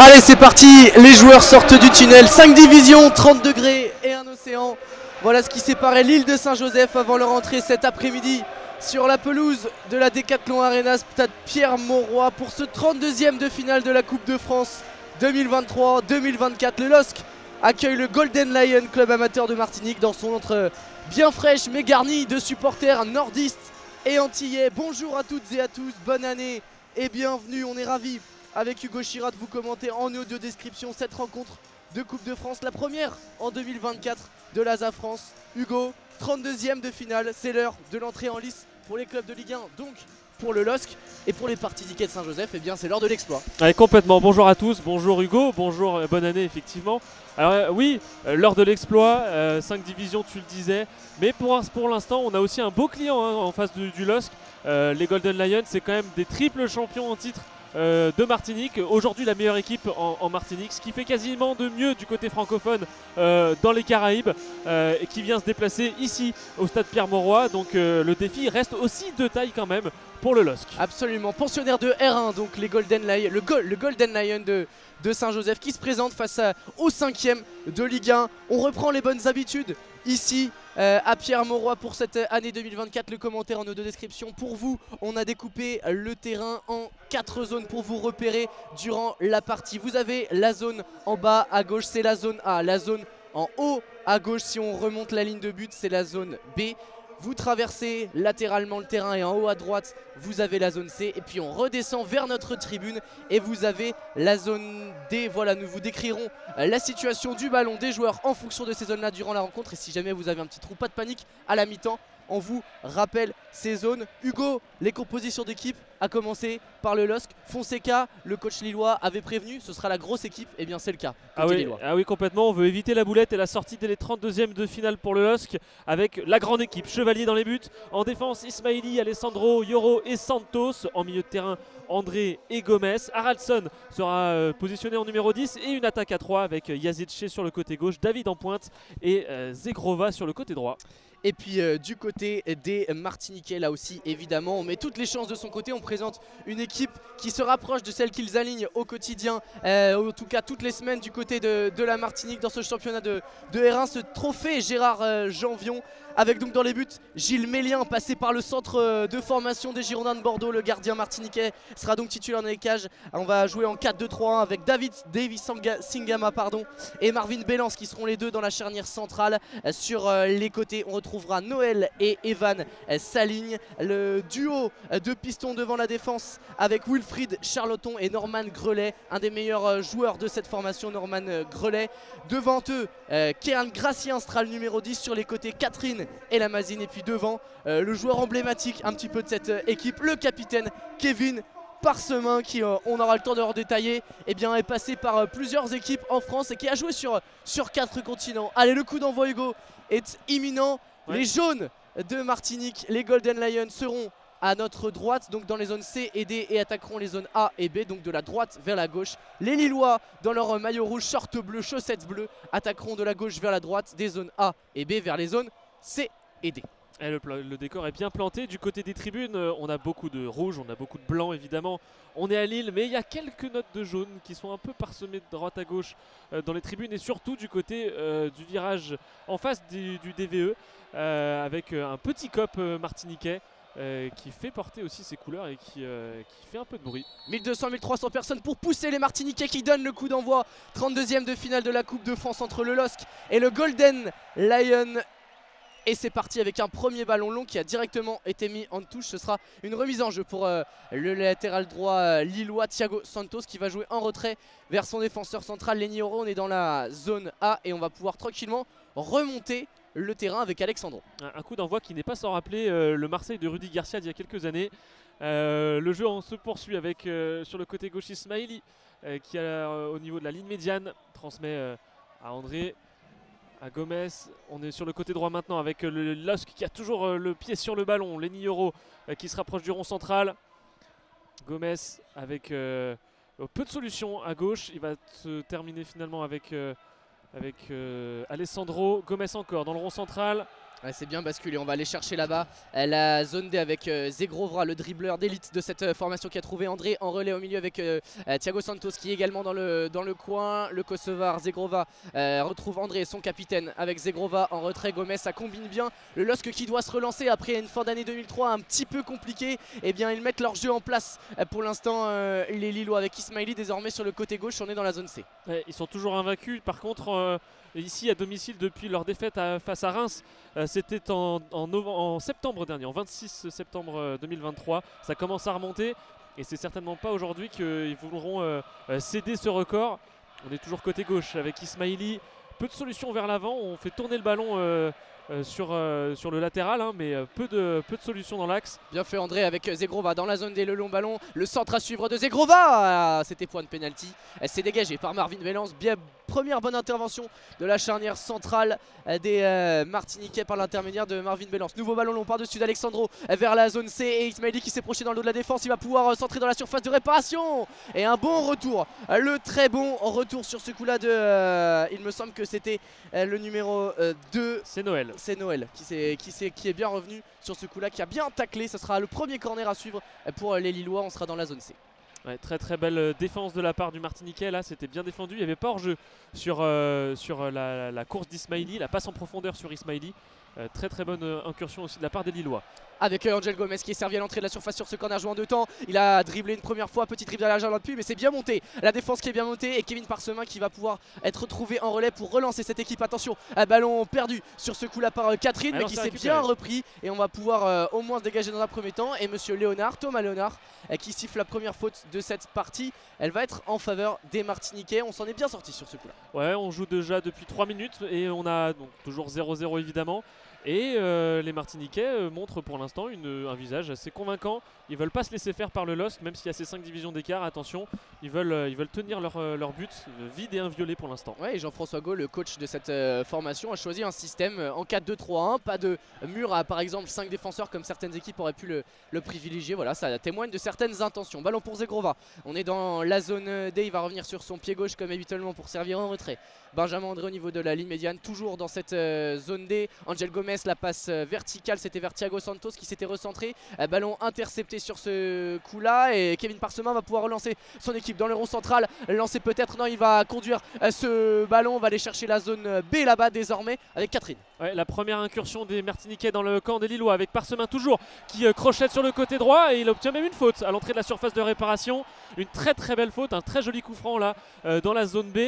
Allez, c'est parti, les joueurs sortent du tunnel. 5 divisions, 30 degrés et un océan. Voilà ce qui séparait l'île de Saint-Joseph avant leur entrée cet après-midi sur la pelouse de la Decathlon Arena, stade Pierre-Mauroy, pour ce 32e de finale de la Coupe de France 2023-2024. Le LOSC accueille le Golden Lion, club amateur de Martinique, dans son entre bien fraîche mais garnie de supporters nordistes et antillais. Bonjour à toutes et à tous, bonne année et bienvenue. On est ravis avec Hugo Chirat de vous commenter en audio description cette rencontre de Coupe de France, la première en 2024 de l'ASA France. Hugo, 32e de finale, c'est l'heure de l'entrée en lice pour les clubs de Ligue 1, donc pour le LOSC, et pour les Partizikais de Saint-Joseph, eh bien c'est l'heure de l'exploit. Ouais, complètement. Bonjour à tous, bonjour Hugo, bonjour, bonne année effectivement. Alors oui, l'heure de l'exploit, 5 divisions tu le disais, mais pour l'instant on a aussi un beau client en face du LOSC. Les Golden Lions, c'est quand même des triples champions en titre de Martinique, aujourd'hui la meilleure équipe en Martinique, ce qui fait quasiment de mieux du côté francophone dans les Caraïbes, et qui vient se déplacer ici au stade Pierre-Mauroy, donc le défi reste aussi de taille quand même pour le LOSC. Absolument, pensionnaire de R1, donc les Golden Lion, le Golden Lion de Saint-Joseph qui se présente face au 5e de Ligue 1. On reprend les bonnes habitudes ici à Pierre-Mauroy pour cette année 2024. Le commentaire en audio description. Pour vous, on a découpé le terrain en 4 zones pour vous repérer durant la partie. Vous avez la zone en bas à gauche, c'est la zone A. La zone en haut à gauche, si on remonte la ligne de but, c'est la zone B. Vous traversez latéralement le terrain et en haut à droite, vous avez la zone C. Et puis on redescend vers notre tribune et vous avez la zone D. Voilà, nous vous décrirons la situation du ballon, des joueurs en fonction de ces zones-là durant la rencontre. Et si jamais vous avez un petit trou, pas de panique, à la mi-temps, on vous rappelle ces zones. Hugo, les compositions d'équipe, à commencer par le LOSC. Fonseca, le coach lillois, avait prévenu, ce sera la grosse équipe. Et bien c'est le cas. Ah oui, complètement. On veut éviter la boulette et la sortie dès les 32e de finale pour le LOSC avec la grande équipe. Chevalier dans les buts. En défense, Ismaili, Alessandro, Yoro et Santos. En milieu de terrain, André et Gomez. Haraldson sera positionné en numéro 10 et une attaque à 3 avec Yazidche sur le côté gauche, David en pointe et Zegrova sur le côté droit. Et puis du côté des Martiniquais, là aussi évidemment on met toutes les chances de son côté. On présente une équipe qui se rapproche de celle qu'ils alignent au quotidien, en tout cas toutes les semaines du côté de la Martinique dans ce championnat de R1. Ce trophée Gérard Janvion, avec donc dans les buts Gilles Mélien, passé par le centre de formation des Girondins de Bordeaux. Le gardien martiniquais sera donc titulaire dans les cages. On va jouer en 4-2-3-1 avec Davis Singama et Marvin Bélance qui seront les deux dans la charnière centrale. Sur les côtés on retrouvera Noël et Evan Saligne. Le duo de pistons devant la défense avec Wilfried Charloton et Norman Grelet, un des meilleurs joueurs de cette formation, Norman Grelet. Devant eux, Kéan Gracien sera le numéro 10, sur les côtés Catherine et Lamazine, et puis devant le joueur emblématique un petit peu de cette équipe, le capitaine Kevin Parsemin, qui on aura le temps de leur détailler, eh bien, est passé par plusieurs équipes en France et qui a joué sur 4 continents. Allez, le coup d'envoi Hugo est imminent. Ouais. Les jaunes de Martinique, les Golden Lions, seront à notre droite, donc dans les zones C et D, et attaqueront les zones A et B, donc de la droite vers la gauche. Les Lillois, dans leur maillot rouge, short bleu, chaussettes bleues, attaqueront de la gauche vers la droite, des zones A et B vers les zones C et D. Et le décor est bien planté. Du côté des tribunes, on a beaucoup de rouge, on a beaucoup de blanc évidemment. On est à Lille, mais il y a quelques notes de jaune qui sont un peu parsemées de droite à gauche dans les tribunes, et surtout du côté du virage en face du DVE, avec un petit cop martiniquais qui fait porter aussi ses couleurs et qui fait un peu de bruit. 1200-1300 personnes pour pousser les Martiniquais qui donnent le coup d'envoi. 32e de finale de la Coupe de France entre le LOSC et le Golden Lion. Et c'est parti avec un premier ballon long qui a directement été mis en touche. Ce sera une remise en jeu pour le latéral droit lillois Thiago Santos, qui va jouer en retrait vers son défenseur central Lenny Yoro. On est dans la zone A et on va pouvoir tranquillement remonter le terrain avec Alexandro. Un coup d'envoi qui n'est pas sans rappeler le Marseille de Rudy Garcia d'il y a quelques années. Le jeu se poursuit avec sur le côté gauche Ismaili qui au niveau de la ligne médiane transmet à André, à Gomez. On est sur le côté droit maintenant avec le LOSC qui a toujours le pied sur le ballon. Lenny Yoro qui se rapproche du rond central. Gomez avec peu de solutions à gauche. Il va se terminer finalement avec Alessandro. Gomez encore dans le rond central. Ouais, c'est bien basculé, on va aller chercher là-bas la zone D avec Zegrovra, le dribbleur d'élite de cette formation qui a trouvé André en relais au milieu avec Thiago Santos qui est également dans le coin. Le Kosovar, Zegrova retrouve André, son capitaine, avec Zegrova en retrait. Gomez, ça combine bien. Le LOSC qui doit se relancer après une fin d'année 2003 un petit peu compliquée. Eh bien, ils mettent leur jeu en place pour l'instant, les Lillois avec Ismaili désormais sur le côté gauche. On est dans la zone C. Ouais, ils sont toujours invaincus. Par contre, ici à domicile depuis leur défaite face à Reims, c'était en septembre dernier, en 26 septembre 2023. Ça commence à remonter et c'est certainement pas aujourd'hui qu'ils voudront céder ce record. On est toujours côté gauche avec Ismaili. Peu de solutions vers l'avant, on fait tourner le ballon sur le latéral, hein, mais peu de solutions dans l'axe. Bien fait André avec Zegrova dans la zone des le long ballon. Le centre à suivre de Zegrova. C'était point de pénalty. Elle s'est dégagée par Marvin Vélance. Bien, première bonne intervention de la charnière centrale des Martiniquais par l'intermédiaire de Marvin Vélance. Nouveau ballon long par-dessus d'Alexandro vers la zone C. Et Ismaili qui s'est projeté dans le dos de la défense. Il va pouvoir centrer dans la surface de réparation. Et un bon retour. Le très bon retour sur ce coup-là de... il me semble que c'était le numéro 2. C'est Noël. C'est Noël qui est bien revenu sur ce coup-là, qui a bien taclé. Ce sera le premier corner à suivre pour les Lillois. On sera dans la zone C. Ouais, très belle défense de la part du Martiniquais. Là, c'était bien défendu. Il n'y avait pas hors-jeu sur la course d'Ismaili, la passe en profondeur sur Ismaili. Très bonne incursion aussi de la part des Lillois. Avec Angel Gomez qui est servi à l'entrée de la surface sur ce corner joué en deux temps. Il a dribblé une première fois, petit dribble à la jambe depuis, mais c'est bien monté. La défense qui est bien montée et Kevin Parsemin qui va pouvoir être retrouvé en relais pour relancer cette équipe. Attention, un ballon perdu sur ce coup-là par Catherine, mais qui s'est bien repris. Et on va pouvoir au moins se dégager dans un premier temps. Et monsieur Léonard, Thomas Léonard, qui siffle la première faute de cette partie. Elle va être en faveur des Martiniquais. On s'en est bien sorti sur ce coup-là. Ouais, on joue déjà depuis 3 minutes et on a donc toujours 0-0 évidemment. Et les Martiniquais montrent pour l'instant un visage assez convaincant. Ils veulent pas se laisser faire par le LOSC, même s'il y a ces 5 divisions d'écart. Attention, ils veulent tenir leur but vide et inviolé pour l'instant. Ouais, et Jean-François Gault, le coach de cette formation, a choisi un système en 4-2-3-1. Pas de mur à par exemple 5 défenseurs comme certaines équipes auraient pu le privilégier. Voilà, ça témoigne de certaines intentions. Ballon pour Zegrova. On est dans la zone D. Il va revenir sur son pied gauche comme habituellement pour servir en retrait. Benjamin André au niveau de la ligne médiane, toujours dans cette zone D. Angel Gomez, la passe verticale, c'était vers Thiago Santos qui s'était recentré. Ballon intercepté sur ce coup-là et Kevin Parsemin va pouvoir relancer son équipe dans le rond central. Lancer peut-être, non, il va conduire ce ballon. On va aller chercher la zone B là-bas désormais avec Catherine. Ouais, la première incursion des Martiniquais dans le camp des Lillois avec Parsemin toujours qui crochette sur le côté droit et il obtient même une faute à l'entrée de la surface de réparation. Une très belle faute, un très joli coup franc là dans la zone B.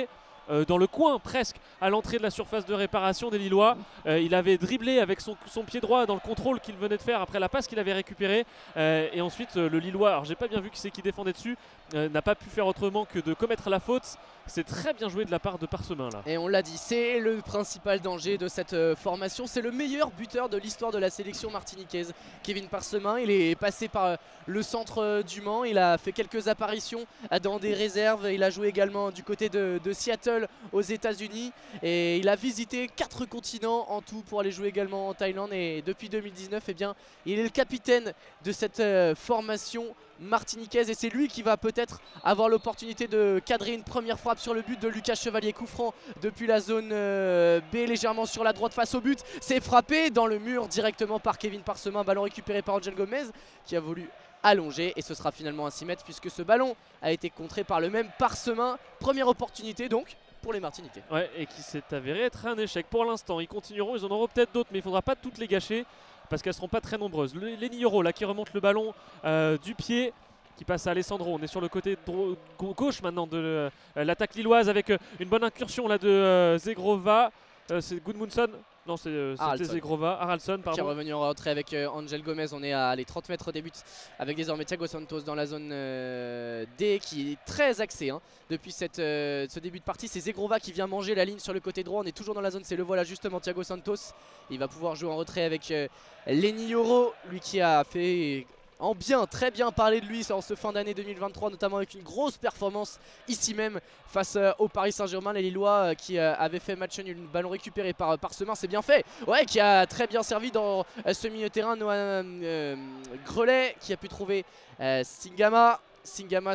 Dans le coin presque à l'entrée de la surface de réparation des Lillois. Il avait dribblé avec son pied droit dans le contrôle qu'il venait de faire après la passe qu'il avait récupérée. Et ensuite le Lillois, alors j'ai pas bien vu qui c'est qui défendait dessus, n'a pas pu faire autrement que de commettre la faute. C'est très bien joué de la part de Parsemin là. Et on l'a dit, c'est le principal danger de cette formation. C'est le meilleur buteur de l'histoire de la sélection martiniquaise. Kevin Parsemin, il est passé par le centre du Mans. Il a fait quelques apparitions dans des réserves. Il a joué également du côté de Seattle aux États-Unis. Et il a visité 4 continents en tout pour aller jouer également en Thaïlande. Et depuis 2019, eh bien, il est le capitaine de cette formation martiniquaise et c'est lui qui va peut-être avoir l'opportunité de cadrer une première frappe sur le but de Lucas Chevalier. Coup franc depuis la zone B, légèrement sur la droite face au but. C'est frappé dans le mur directement par Kevin Parsemin. Ballon récupéré par Angel Gomez qui a voulu allonger et ce sera finalement un 6 mètres puisque ce ballon a été contré par le même Parsemin. Première opportunité donc pour les Martiniquais. Ouais, et qui s'est avéré être un échec pour l'instant. Ils continueront, ils en auront peut-être d'autres mais il ne faudra pas toutes les gâcher parce qu'elles ne seront pas très nombreuses. Les Nioro là qui remonte le ballon du pied, qui passe à Alessandro. On est sur le côté gauche maintenant de l'attaque lilloise avec une bonne incursion là de Zegrova. C'est Gudmundsson. Non, c'était Zegrova, Haraldsson pardon. Qui est revenu en retrait avec Angel Gomez. On est à les 30 mètres des buts avec désormais Thiago Santos dans la zone D qui est très axé depuis ce début de partie. C'est Zegrova qui vient manger la ligne sur le côté droit. On est toujours dans la zone, c'est le voilà justement Thiago Santos. Il va pouvoir jouer en retrait avec Lenny Yoro, lui qui a fait très bien parler de lui en ce fin d'année 2023, notamment avec une grosse performance ici même face au Paris Saint-Germain. Les Lillois qui avaient fait match nul, une ballon récupéré par Parsemin, c'est bien fait. Ouais, qui a très bien servi dans ce milieu terrain. Noah Grelet qui a pu trouver Singama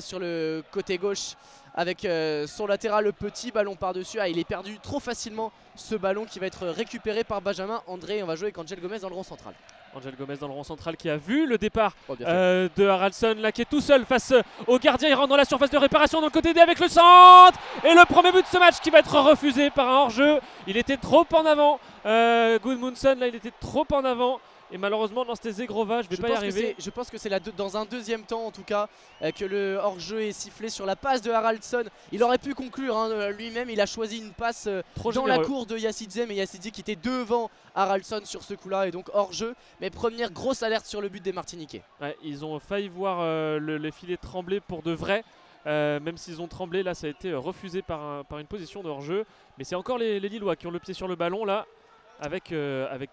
sur le côté gauche avec son latéral, le petit ballon par-dessus. Il est perdu trop facilement, ce ballon qui va être récupéré par Benjamin André. On va jouer avec Angel Gomez dans le rond central. Angel Gomez dans le rond central qui a vu le départ de Haraldsson là, qui est tout seul face au gardien. Il rentre dans la surface de réparation dans le côté D avec le centre. Et le premier but de ce match qui va être refusé par un hors-jeu. Il était trop en avant. Gudmundsson là, il était trop en avant. Et malheureusement, non, c'était Zegrova, je vais pas y arriver. Je pense que c'est dans un deuxième temps en tout cas que le hors-jeu est sifflé sur la passe de Haraldsson. Il aurait pu conclure hein, lui-même, il a choisi une passe dans la cour de Yasidze, mais Yasidze qui était devant Haraldsson sur ce coup-là et donc hors-jeu. Mais première grosse alerte sur le but des Martiniquais. Ouais, ils ont failli voir les filets trembler pour de vrai. Même s'ils ont tremblé, là ça a été refusé par une position de hors-jeu. Mais c'est encore les Lillois qui ont le pied sur le ballon là. Avec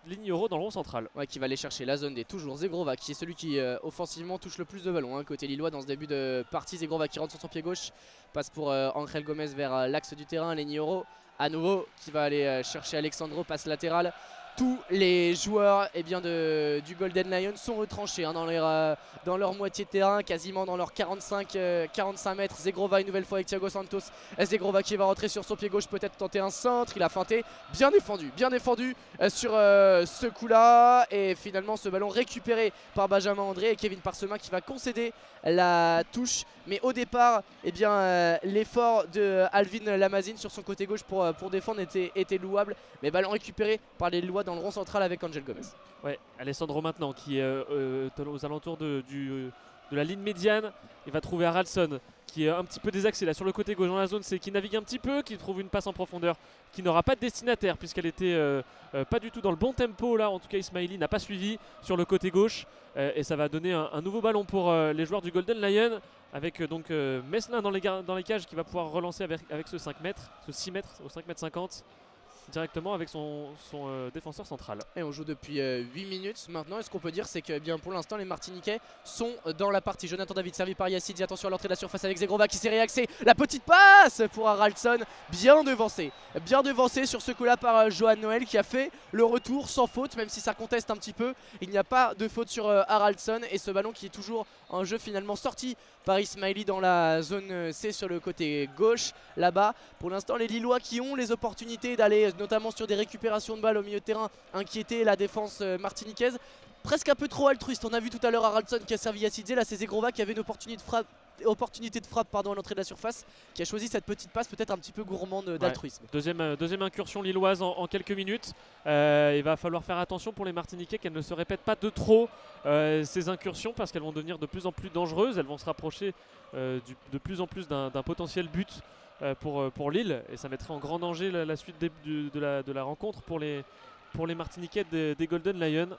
Lignoro dans le rond central. Ouais, qui va aller chercher la zone des toujours Zegrova, qui est celui qui offensivement touche le plus de ballons hein, côté Lillois dans ce début de partie. Zegrova qui rentre sur son pied gauche, passe pour Angel Gomez vers l'axe du terrain. Lignoro à nouveau qui va aller chercher Alexandro, passe latéral. Tous les joueurs du Golden Lion sont retranchés hein, dans leur moitié de terrain, quasiment dans leurs 45 mètres. Zegrova une nouvelle fois avec Thiago Santos. Zegrova qui va rentrer sur son pied gauche, peut-être tenter un centre. Il a feinté, bien défendu sur ce coup-là. Et finalement ce ballon récupéré par Benjamin André et Kevin Parsemin qui va concéder la touche. Mais au départ, l'effort de Alvin Lamazine sur son côté gauche pour défendre était louable. Mais ballon récupéré par les Lillois dans le rond central avec Angel Gomez. Ouais, Alessandro maintenant qui est aux alentours de la ligne médiane. Il va trouver Haraldsson qui est un petit peu désaxé là sur le côté gauche dans la zone, c'est qui navigue un petit peu, qui trouve une passe en profondeur qui n'aura pas de destinataire puisqu'elle était pas du tout dans le bon tempo là. En tout cas Ismaili n'a pas suivi sur le côté gauche et ça va donner un nouveau ballon pour les joueurs du Golden Lion avec donc Meslin dans les cages qui va pouvoir relancer avec ce 5 mètres, ce 6 mètres au 5 mètres 50 directement avec son défenseur central. Et on joue depuis 8 minutes maintenant. Et ce qu'on peut dire, c'est que bien pour l'instant, les Martiniquais sont dans la partie. Jonathan David servi par Yasidze. Attention à l'entrée de la surface avec Zegrova qui s'est réaxé. La petite passe pour Haraldsson. Bien devancé sur ce coup-là par Johan Noël qui a fait le retour sans faute, même si ça conteste un petit peu. Il n'y a pas de faute sur Haraldsson. Et ce ballon qui est toujours un jeu finalement sorti par Ismaili dans la zone C sur le côté gauche là-bas. Pour l'instant, les Lillois qui ont les opportunités d'aller notamment sur des récupérations de balles au milieu de terrain, inquiéter la défense martiniquaise. Presque un peu trop altruiste. On a vu tout à l'heure Haraldsson qui a servi Yasidze. Là c'est Zegrova qui avait une opportunité de frappe à l'entrée de la surface, qui a choisi cette petite passe peut-être un petit peu gourmande d'altruisme. Ouais. Deuxième incursion lilloise en quelques minutes. Il va falloir faire attention pour les Martiniquais qu'elles ne se répètent pas de trop ces incursions parce qu'elles vont devenir de plus en plus dangereuses. Elles vont se rapprocher de plus en plus d'un potentiel but pour Lille et ça mettrait en grand danger la suite de la rencontre pour les Martiniquais des Golden Lion.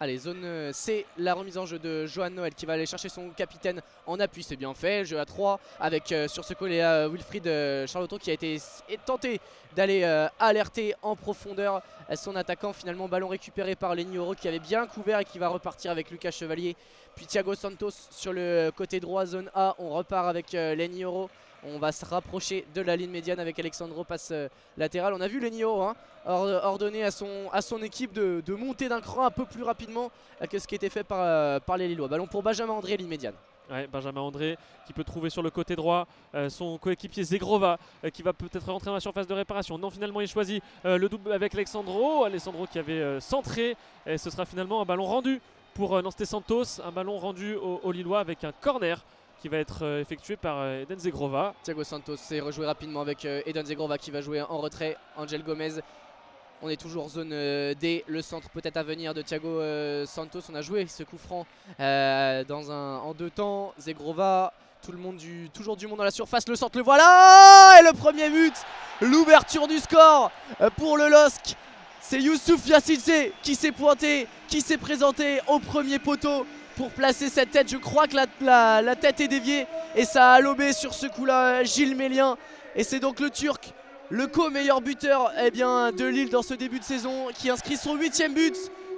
Allez, zone C, la remise en jeu de Johan Noël qui va aller chercher son capitaine en appui, c'est bien fait. Jeu à 3 avec sur ce collet Wilfried Charloteau qui a été tenté d'aller alerter en profondeur son attaquant. Finalement, ballon récupéré par Lignoro qui avait bien couvert et qui va repartir avec Lucas Chevalier. Puis Thiago Santos sur le côté droit, zone A, on repart avec Lignoro. On va se rapprocher de la ligne médiane avec Alexandro, passe latérale. On a vu Lignoro ordonner à son équipe de monter d'un cran un peu plus rapidement que ce qui était fait par les Lillois. Ballon pour Benjamin André, ligne médiane. Ouais, Benjamin André qui peut trouver sur le côté droit son coéquipier Zegrova qui va peut-être rentrer dans la surface de réparation. Non, finalement il choisit le double avec Alessandro qui avait centré et ce sera finalement un ballon rendu pour Nantes Santos, un ballon rendu aux Lillois avec un corner qui va être effectué par Eden Zegrova. Thiago Santos s'est rejoué rapidement avec Eden Zegrova qui va jouer en retrait. Angel Gomez. On est toujours zone D, le centre peut-être à venir de Thiago Santos. On a joué ce coup franc en deux temps. Zegrova, toujours du monde dans la surface. Le centre, le voilà. Et le premier but, l'ouverture du score pour le LOSC. C'est Youssouf Yasidze qui s'est pointé, qui s'est présenté au premier poteau pour placer cette tête. Je crois que la tête est déviée et ça a lobé sur ce coup-là Gilles Mélien. Et c'est donc le Turc, le co-meilleur buteur de Lille dans ce début de saison, qui inscrit son 8e but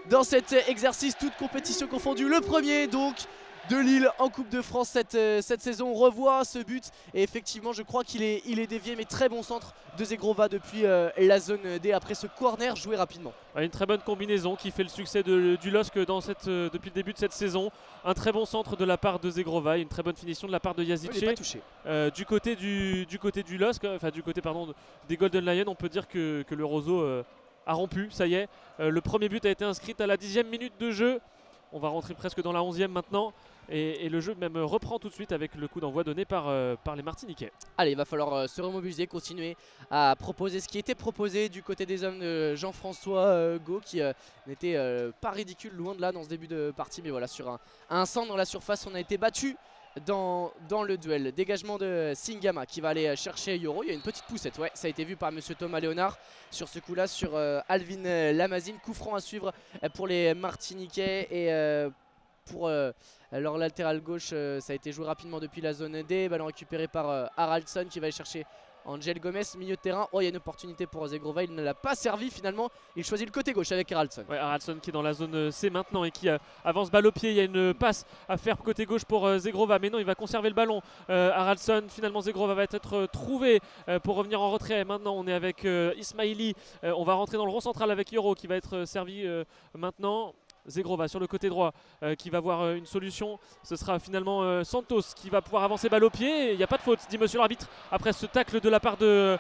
dans cet exercice, toute compétition confondue. Le premier donc de Lille en Coupe de France cette saison. On revoit ce but et effectivement je crois qu'il est dévié, mais très bon centre de Zegrova depuis la zone D après ce corner joué rapidement. Une très bonne combinaison qui fait le succès du LOSC depuis le début de cette saison. Un très bon centre de la part de Zegrova, une très bonne finition de la part de Yazice. Du côté du LOSC, enfin du côté des Golden Lions, on peut dire que le roseau a rompu, ça y est. Le premier but a été inscrit à la 10e minute de jeu. On va rentrer presque dans la 11e maintenant. Et le jeu même reprend tout de suite avec le coup d'envoi donné par les Martiniquais. Allez, il va falloir se remobiliser, continuer à proposer ce qui était proposé du côté des hommes de Jean-François Gault, qui n'était pas ridicule, loin de là dans ce début de partie. Mais voilà, sur un centre dans la surface, on a été battu dans le duel. Dégagement de Singama qui va aller chercher Yoro. Il y a une petite poussette, ouais, ça a été vu par monsieur Thomas Léonard sur ce coup là, sur Alvin Lamazine. Coup franc à suivre pour les Martiniquais. Et pour leur latéral gauche, ça a été joué rapidement depuis la zone D. Ballon récupéré par Haraldson qui va aller chercher Angel Gomez, milieu de terrain. Oh, il y a une opportunité pour Zegrova, il ne l'a pas servi finalement. Il choisit le côté gauche avec Haraldson. Ouais, Haraldson qui est dans la zone C maintenant et qui avance balle au pied. Il y a une passe à faire côté gauche pour Zegrova, mais non, il va conserver le ballon. Haraldson, finalement Zegrova va être trouvé pour revenir en retrait. Maintenant, on est avec Ismaili. On va rentrer dans le rond central avec Yoro qui va être servi maintenant. Zegrova sur le côté droit qui va avoir une solution. Ce sera finalement Santos qui va pouvoir avancer balle au pied. Il n'y a pas de faute, dit monsieur l'arbitre, après ce tacle de la part de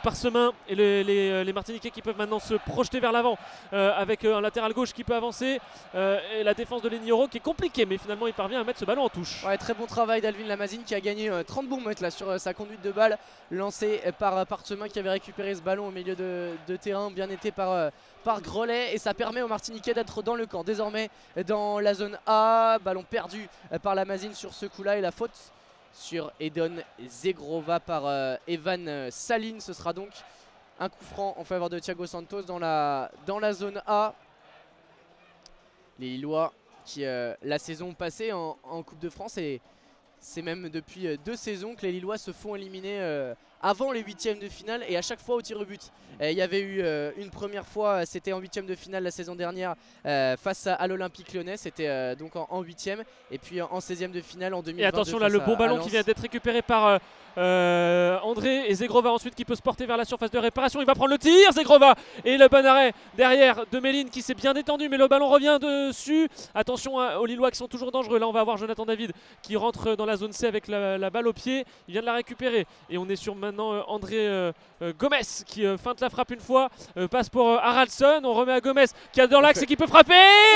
Parsemin. Et les Martiniquais qui peuvent maintenant se projeter vers l'avant avec un latéral gauche qui peut avancer. Et la défense de Lenny Yoro qui est compliquée, mais finalement il parvient à mettre ce ballon en touche. Ouais, très bon travail d'Alvin Lamazine qui a gagné 30 bons mètres là sur sa conduite de balle, lancée par Parsemin qui avait récupéré ce ballon au milieu de terrain, bien été par Grolet, et ça permet aux Martiniquais d'être dans le camp. Désormais dans la zone A, ballon perdu par Lamazine sur ce coup là, et la faute sur Edon Zegrova par Evan Saline. Ce sera donc un coup franc en faveur de Thiago Santos dans la zone A. Les Lillois qui la saison passée en Coupe de France, et c'est même depuis 2 saisons que les Lillois se font éliminer avant les 8e de finale, et à chaque fois au tir au but. Il y avait eu une première fois, c'était en 8e de finale la saison dernière face à l'Olympique Lyonnais, c'était donc en 8e, et puis en 16e de finale en 2022. Et attention là, le bon ballon qui vient d'être récupéré par André, et Zegrova ensuite qui peut se porter vers la surface de réparation. Il va prendre le tir, Zegrova, et le bon arrêt derrière de Méline qui s'est bien détendu, mais le ballon revient dessus. Attention aux Lillois qui sont toujours dangereux. Là on va avoir Jonathan David qui rentre dans la zone C avec la balle au pied. Il vient de la récupérer, et on est sur maintenant André Gomez qui feinte la frappe une fois, passe pour Haraldson. On remet à Gomez qui a dans l'axe et qui peut frapper,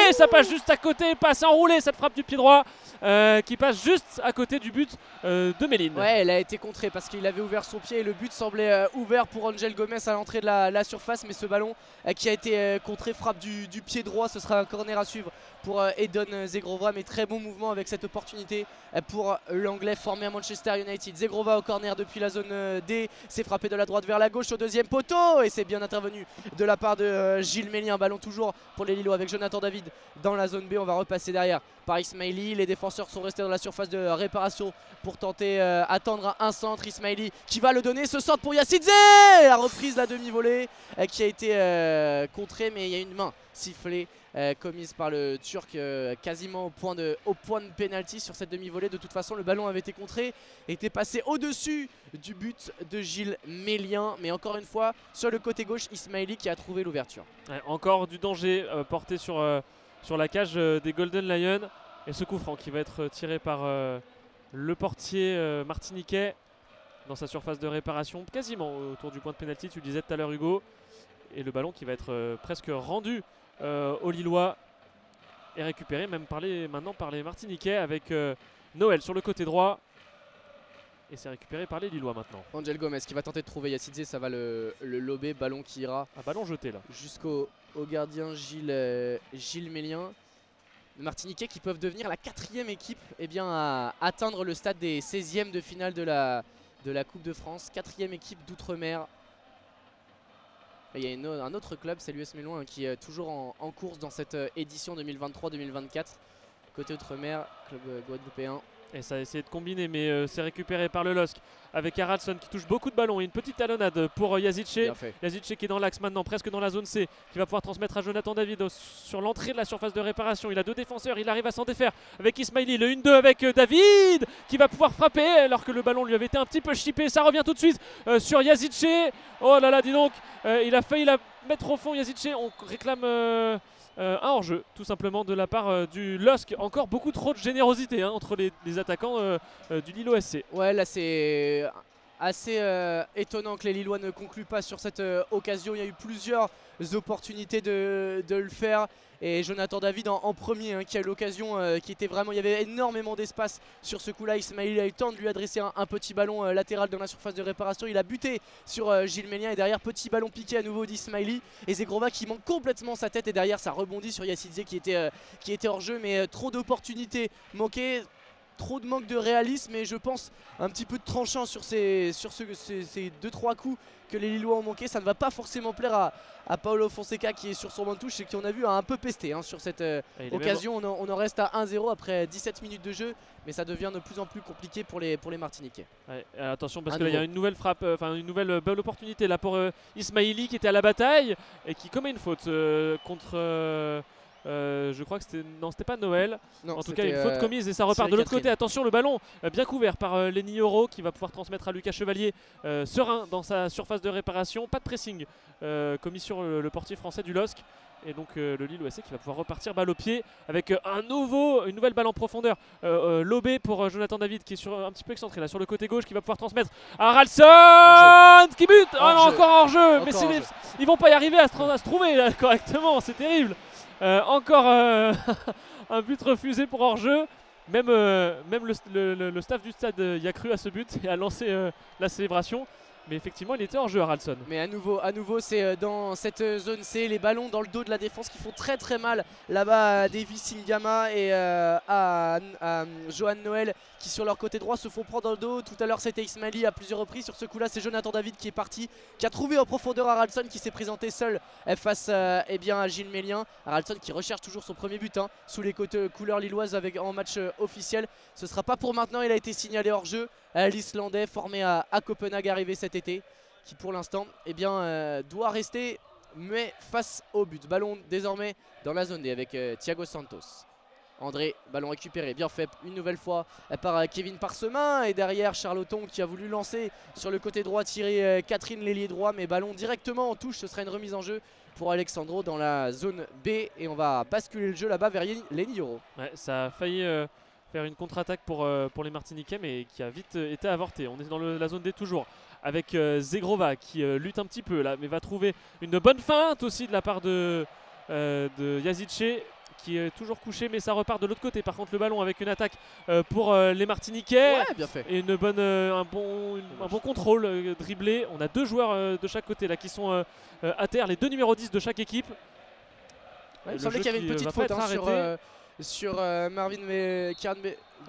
et ça passe juste à côté, passe enroulé cette frappe du pied droit qui passe juste à côté du but de Méline. Ouais, elle a été contrée parce qu'il avait ouvert son pied et le but semblait ouvert pour Angel Gomez à l'entrée de la surface, mais ce ballon qui a été contré, frappe du pied droit. Ce sera un corner à suivre pour Edon Zegrova, mais très bon mouvement avec cette opportunité pour l'anglais formé à Manchester United. Zegrova au corner depuis la zone D, c'est frappé de la droite vers la gauche au deuxième poteau, et c'est bien intervenu de la part de Gilles Mélien. Ballon toujours pour les Lillois avec Jonathan David dans la zone B. On va repasser derrière par Ismaili. Les défenseurs sont restés dans la surface de réparation pour tenter attendre un centre. Ismaili qui va le donner, ce centre pour Yacidze, la reprise de la demi-volée qui a été contrée, mais il y a une main sifflée commise par le Turc quasiment au point de pénalty sur cette demi-volée. De toute façon, le ballon avait été contré, était passé au-dessus du but de Gilles Mélien, mais encore une fois sur le côté gauche, Ismaili qui a trouvé l'ouverture. Ouais, encore du danger porté sur la cage des Golden Lions, et ce coup franc qui va être tiré par le portier martiniquais dans sa surface de réparation, quasiment autour du point de pénalty, tu le disais tout à l'heure Hugo, et le ballon qui va être presque rendu aux Lillois et récupéré même maintenant par les Martiniquais avec Noël sur le côté droit, et c'est récupéré par les Lillois maintenant. Angel Gomez qui va tenter de trouver Yacidze, ça va le lober, ballon qui ira un ballon jeté là jusqu'au gardien Gilles Mélien. Les Martiniquais qui peuvent devenir la 4e équipe à atteindre le stade des 16e de finale de la Coupe de France. 4e équipe d'outre-mer. Il y a un autre club, c'est l'US Mélouin, qui est toujours en course dans cette édition 2023-2024. côté Outre-mer, club guadeloupéen. Et ça a essayé de combiner, mais c'est récupéré par le LOSC avec Haraldsson qui touche beaucoup de ballons. Et une petite talonnade pour Yazice. Yazice qui est dans l'axe maintenant, presque dans la zone C, qui va pouvoir transmettre à Jonathan David sur l'entrée de la surface de réparation. Il a 2 défenseurs, il arrive à s'en défaire avec Ismaili. Le 1-2 avec David qui va pouvoir frapper alors que le ballon lui avait été un petit peu chippé. Ça revient tout de suite sur Yazice. Oh là là, dis donc, il a failli la mettre au fond Yazice. On réclame... un hors-jeu tout simplement de la part du LOSC. Encore beaucoup trop de générosité entre les attaquants du Lillo SC. Ouais, là c'est assez étonnant que les Lillois ne concluent pas sur cette occasion. Il y a eu plusieurs opportunités de le faire. Et Jonathan David en premier qui a eu l'occasion, qui était vraiment, il y avait énormément d'espace sur ce coup là. Ismaili a eu le temps de lui adresser un petit ballon latéral dans la surface de réparation. Il a buté sur Gilles Mélien et derrière petit ballon piqué à nouveau d'Ismaili. Et Zegrova qui manque complètement sa tête et derrière ça rebondit sur Yasidze qui était hors jeu. Mais trop d'opportunités manquées. Trop de manque de réalisme et je pense un petit peu de tranchant sur ces 2-3 coups que les Lillois ont manqué. Ça ne va pas forcément plaire à Paulo Fonseca qui est sur son banc de touche et qui on a vu a un peu pesté sur cette occasion. On en reste à 1-0 après 17 minutes de jeu, mais ça devient de plus en plus compliqué pour les Martiniquais. Ouais, attention parce qu'il y a une nouvelle frappe, une nouvelle belle opportunité là pour Ismaili qui était à la bataille et qui commet une faute contre... je crois que c'était pas Noël. Non, en tout cas une faute commise et ça repart de l'autre côté. Attention, le ballon bien couvert par Lenny Oro qui va pouvoir transmettre à Lucas Chevalier, serein dans sa surface de réparation. Pas de pressing commis sur le portier français du LOSC. Et donc le Lillo SC qui va pouvoir repartir balle au pied avec une nouvelle balle en profondeur. Lobé pour Jonathan David qui est un petit peu excentré là sur le côté gauche, qui va pouvoir transmettre à Haraldsson qui bute. Oh non, encore hors jeu. Mais ils vont pas y arriver à se trouver là, correctement, c'est terrible. Encore un but refusé pour hors-jeu. Même le staff du stade y a cru à ce but et a lancé la célébration. Mais effectivement, il était hors jeu, Haraldsson. Mais à nouveau c'est dans cette zone C, les ballons dans le dos de la défense qui font très très mal là-bas à Davis Singama et à Johan Noël qui sur leur côté droit se font prendre dans le dos. Tout à l'heure c'était Ismaili à plusieurs reprises. Sur ce coup-là, c'est Jonathan David qui est parti, qui a trouvé en profondeur Haraldsson qui s'est présenté seul face à Gilles Mélien. Haraldsson qui recherche toujours son premier but sous les couleurs lilloises en match officiel. Ce sera pas pour maintenant, il a été signalé hors jeu. L'Islandais formé à Copenhague arrivé cet été qui pour l'instant doit rester mais face au but. Ballon désormais dans la zone D avec Thiago Santos. André, ballon récupéré, bien fait une nouvelle fois par Kevin Parsemin et derrière Charloton qui a voulu lancer sur le côté droit, tirer Catherine l'ailier droit, mais ballon directement en touche. Ce sera une remise en jeu pour Alexandro dans la zone B et on va basculer le jeu là-bas vers Lenny Oro. Ouais, ça a failli faire une contre-attaque pour les Martiniquais mais qui a vite été avorté. On est dans la zone D toujours avec Zegrova qui lutte un petit peu là mais va trouver une bonne feinte aussi de la part de Yazice qui est toujours couché mais ça repart de l'autre côté. Par contre le ballon avec une attaque pour les Martiniquais. Ouais, bien fait. Et un bon contrôle dribblé. On a 2 joueurs de chaque côté là qui sont à terre, les 2 numéros 10 de chaque équipe. Ouais, il me semblait qu'il y avait une petite faute sur Marvin Kieran.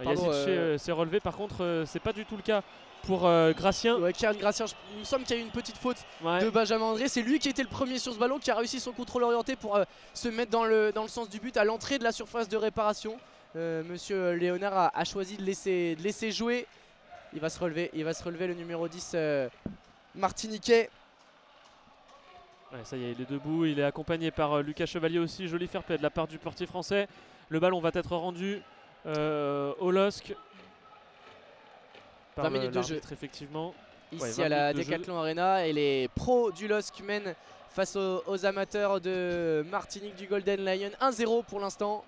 Yazice s'est relevé, par contre c'est pas du tout le cas pour Gratien. Ouais, Kieran Gratien, il me semble qu'il y a eu une petite faute de Benjamin André. C'est lui qui était le premier sur ce ballon, qui a réussi son contrôle orienté pour se mettre dans le sens du but à l'entrée de la surface de réparation. Monsieur Léonard a choisi de laisser jouer. Il va se relever le numéro 10 martiniquais. Ouais, ça y est, il est debout, il est accompagné par Lucas Chevalier aussi, joli fair play de la part du portier français. Le ballon va être rendu au LOSC. 20 minutes de jeu effectivement. Ici à la Decathlon Arena et les pros du LOSC mènent face aux amateurs de Martinique du Golden Lion. 1-0 pour l'instant.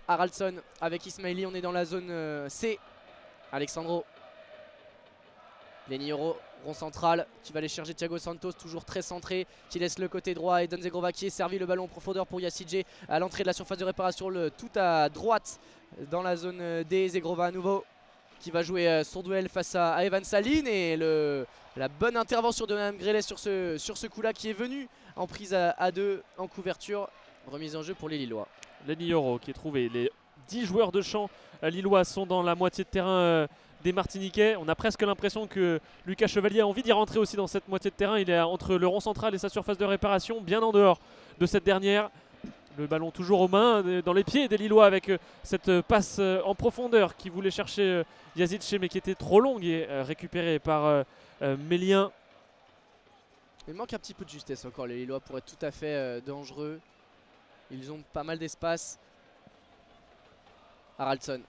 Haraldsson avec Ismaili, on est dans la zone C. Alexandro. Lenny Oro, rond central, qui va aller chercher Thiago Santos, toujours très centré, qui laisse le côté droit. Et Don Zegrova qui est servi, le ballon en profondeur pour Yasidze à l'entrée de la surface de réparation, tout à droite dans la zone D. Zegrova à nouveau, qui va jouer son duel face à Evan Saline. Et la bonne intervention de Mme Grelet sur ce coup-là, qui est venu en prise à 2 en couverture. Remise en jeu pour les Lillois. Lenny Oro qui est trouvé. Les 10 joueurs de champ lillois sont dans la moitié de terrain des Martiniquais. On a presque l'impression que Lucas Chevalier a envie d'y rentrer aussi dans cette moitié de terrain. Il est entre le rond central et sa surface de réparation, bien en dehors de cette dernière. Le ballon toujours aux mains, dans les pieds des Lillois avec cette passe en profondeur qui voulait chercher Yazice mais qui était trop longue et récupérée par Mélien. Il manque un petit peu de justesse encore, les Lillois, pour être tout à fait dangereux. Ils ont pas mal d'espace. Haraldson.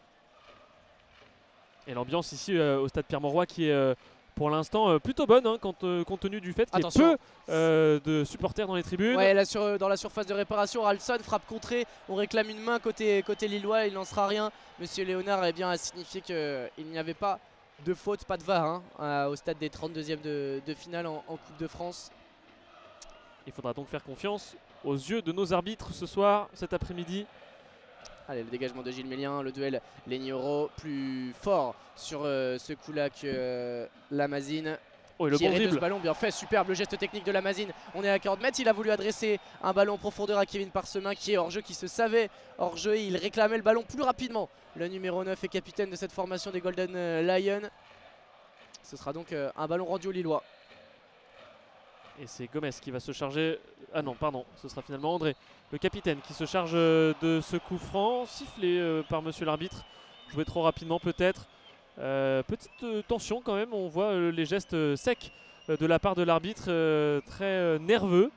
Et l'ambiance ici au stade Pierre-Mauroy qui est pour l'instant plutôt bonne hein, compte tenu du fait qu'il y ait peu de supporters dans les tribunes. Ouais, là dans la surface de réparation, Haraldson frappe contrée. On réclame une main côté Lillois, il n'en sera rien. Monsieur Léonard a signifié qu'il n'y avait pas de faute, pas de VAR hein, au stade des 32e de finale en Coupe de France. Il faudra donc faire confiance aux yeux de nos arbitres ce soir, cet après-midi. Allez, le dégagement de Gilles Mélien, le duel Lénioro plus fort sur ce coup-là que Lamazine. Oh, et le bon dribble. Ce ballon bien fait, superbe le geste technique de Lamazine. On est à 40 mètres, il a voulu adresser un ballon en profondeur à Kevin Parsemin qui est hors-jeu, qui se savait hors-jeu. Il réclamait le ballon plus rapidement. Le numéro 9 et capitaine de cette formation des Golden Lions. Ce sera donc un ballon rendu aux Lillois. Et c'est Gomez qui va se charger. Ah non, pardon, ce sera finalement André, le capitaine, qui se charge de ce coup franc, sifflé par monsieur l'arbitre. Joué trop rapidement peut-être. Petite tension quand même, on voit les gestes secs de la part de l'arbitre, très nerveux.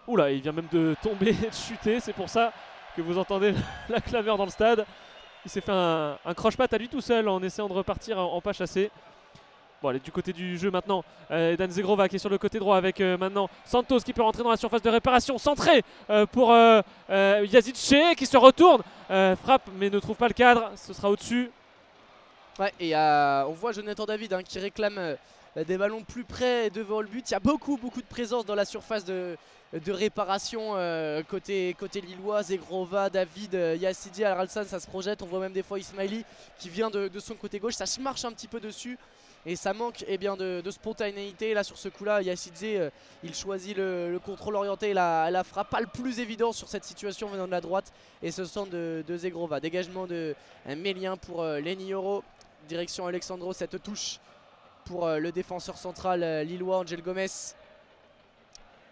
Oula, il vient même de tomber et de chuter, c'est pour ça que vous entendez la clameur dans le stade. Il s'est fait un croche-patte à lui tout seul en essayant de repartir en pas chassé. Bon, allez, du côté du jeu maintenant, Dan Zegrova qui est sur le côté droit avec maintenant Santos qui peut rentrer dans la surface de réparation, centré pour Yazice qui se retourne, frappe mais ne trouve pas le cadre, ce sera au-dessus. Ouais, et on voit Jonathan David qui réclame des ballons plus près devant le but. Il y a beaucoup de présence dans la surface de réparation côté lillois. Zegrova, David, Yassidi, Haraldson, ça se projette. On voit même des fois Ismaili qui vient de son côté gauche, ça se marche un petit peu dessus. Et ça manque de spontanéité. Là sur ce coup là, Yassidi il choisit le contrôle orienté et la frappe pas le plus évident sur cette situation venant de la droite. Et ce centre de Zegrova. Dégagement de Mélien pour Lénioro. Direction Alexandro, cette touche pour le défenseur central lillois Angel Gomez.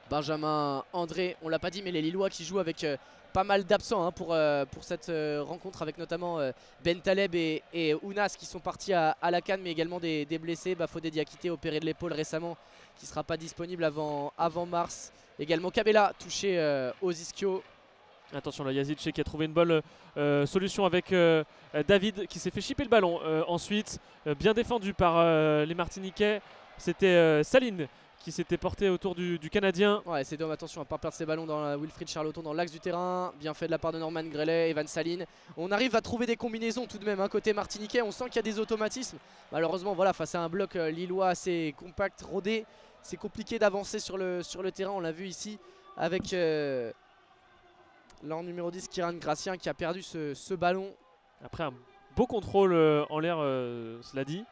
Benjamin André, on l'a pas dit mais les Lillois qui jouent avec pas mal d'absents pour cette rencontre, avec notamment Ben Taleb et Ounas qui sont partis à la CAN, mais également des blessés. Fodé Diakité opéré de l'épaule récemment qui ne sera pas disponible avant mars. Également Kabela touché aux ischio. Attention là, Yazice qui a trouvé une bonne solution avec David qui s'est fait chipper le ballon. Ensuite, bien défendu par les Martiniquais, c'était Saline qui s'était porté autour du Canadien. Ouais, c'est dommage, attention à ne pas perdre ses ballons dans Wilfried Charloton dans l'axe du terrain. Bien fait de la part de Norman Grelet, Evan Saline. On arrive à trouver des combinaisons tout de même côté martiniquais. On sent qu'il y a des automatismes. Malheureusement, voilà, face à un bloc lillois assez compact, rodé, c'est compliqué d'avancer sur le terrain. On l'a vu ici avec leur numéro 10, Kiran Gracien, qui a perdu ce ballon. Après un beau contrôle en l'air, cela dit.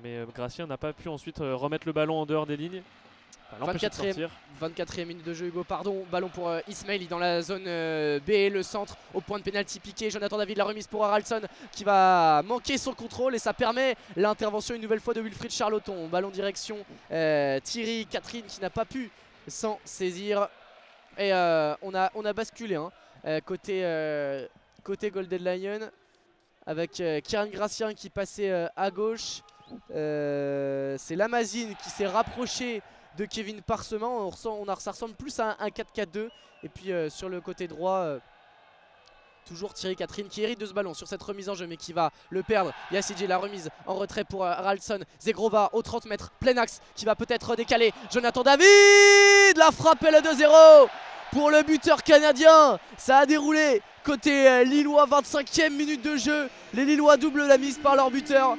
Mais Gracien n'a pas pu ensuite remettre le ballon en dehors des lignes. 24e minute de jeu, Hugo, pardon. Ballon pour Ismaili dans la zone B, le centre au point de pénalty piqué. Jonathan David, la remise pour Haraldson qui va manquer son contrôle et ça permet l'intervention une nouvelle fois de Wilfried Charloton. Ballon direction Thierry Catherine qui n'a pas pu s'en saisir. Et on a basculé côté Golden Lion avec Kiran Gracien qui passait à gauche. C'est Lamazine qui s'est rapproché de Kevin Parsemin. Ça ressemble plus à un 4-4-2. Et puis sur le côté droit, toujours Thierry Catherine qui hérite de ce ballon sur cette remise en jeu mais qui va le perdre. Yassidi, la remise en retrait pour Haraldson. Zegrova au 30 mètres, plein axe qui va peut-être décaler. Jonathan David, la frappe et le 2-0 pour le buteur canadien. Ça a déroulé côté Lillois, 25e minute de jeu. Les Lillois doublent la mise par leur buteur.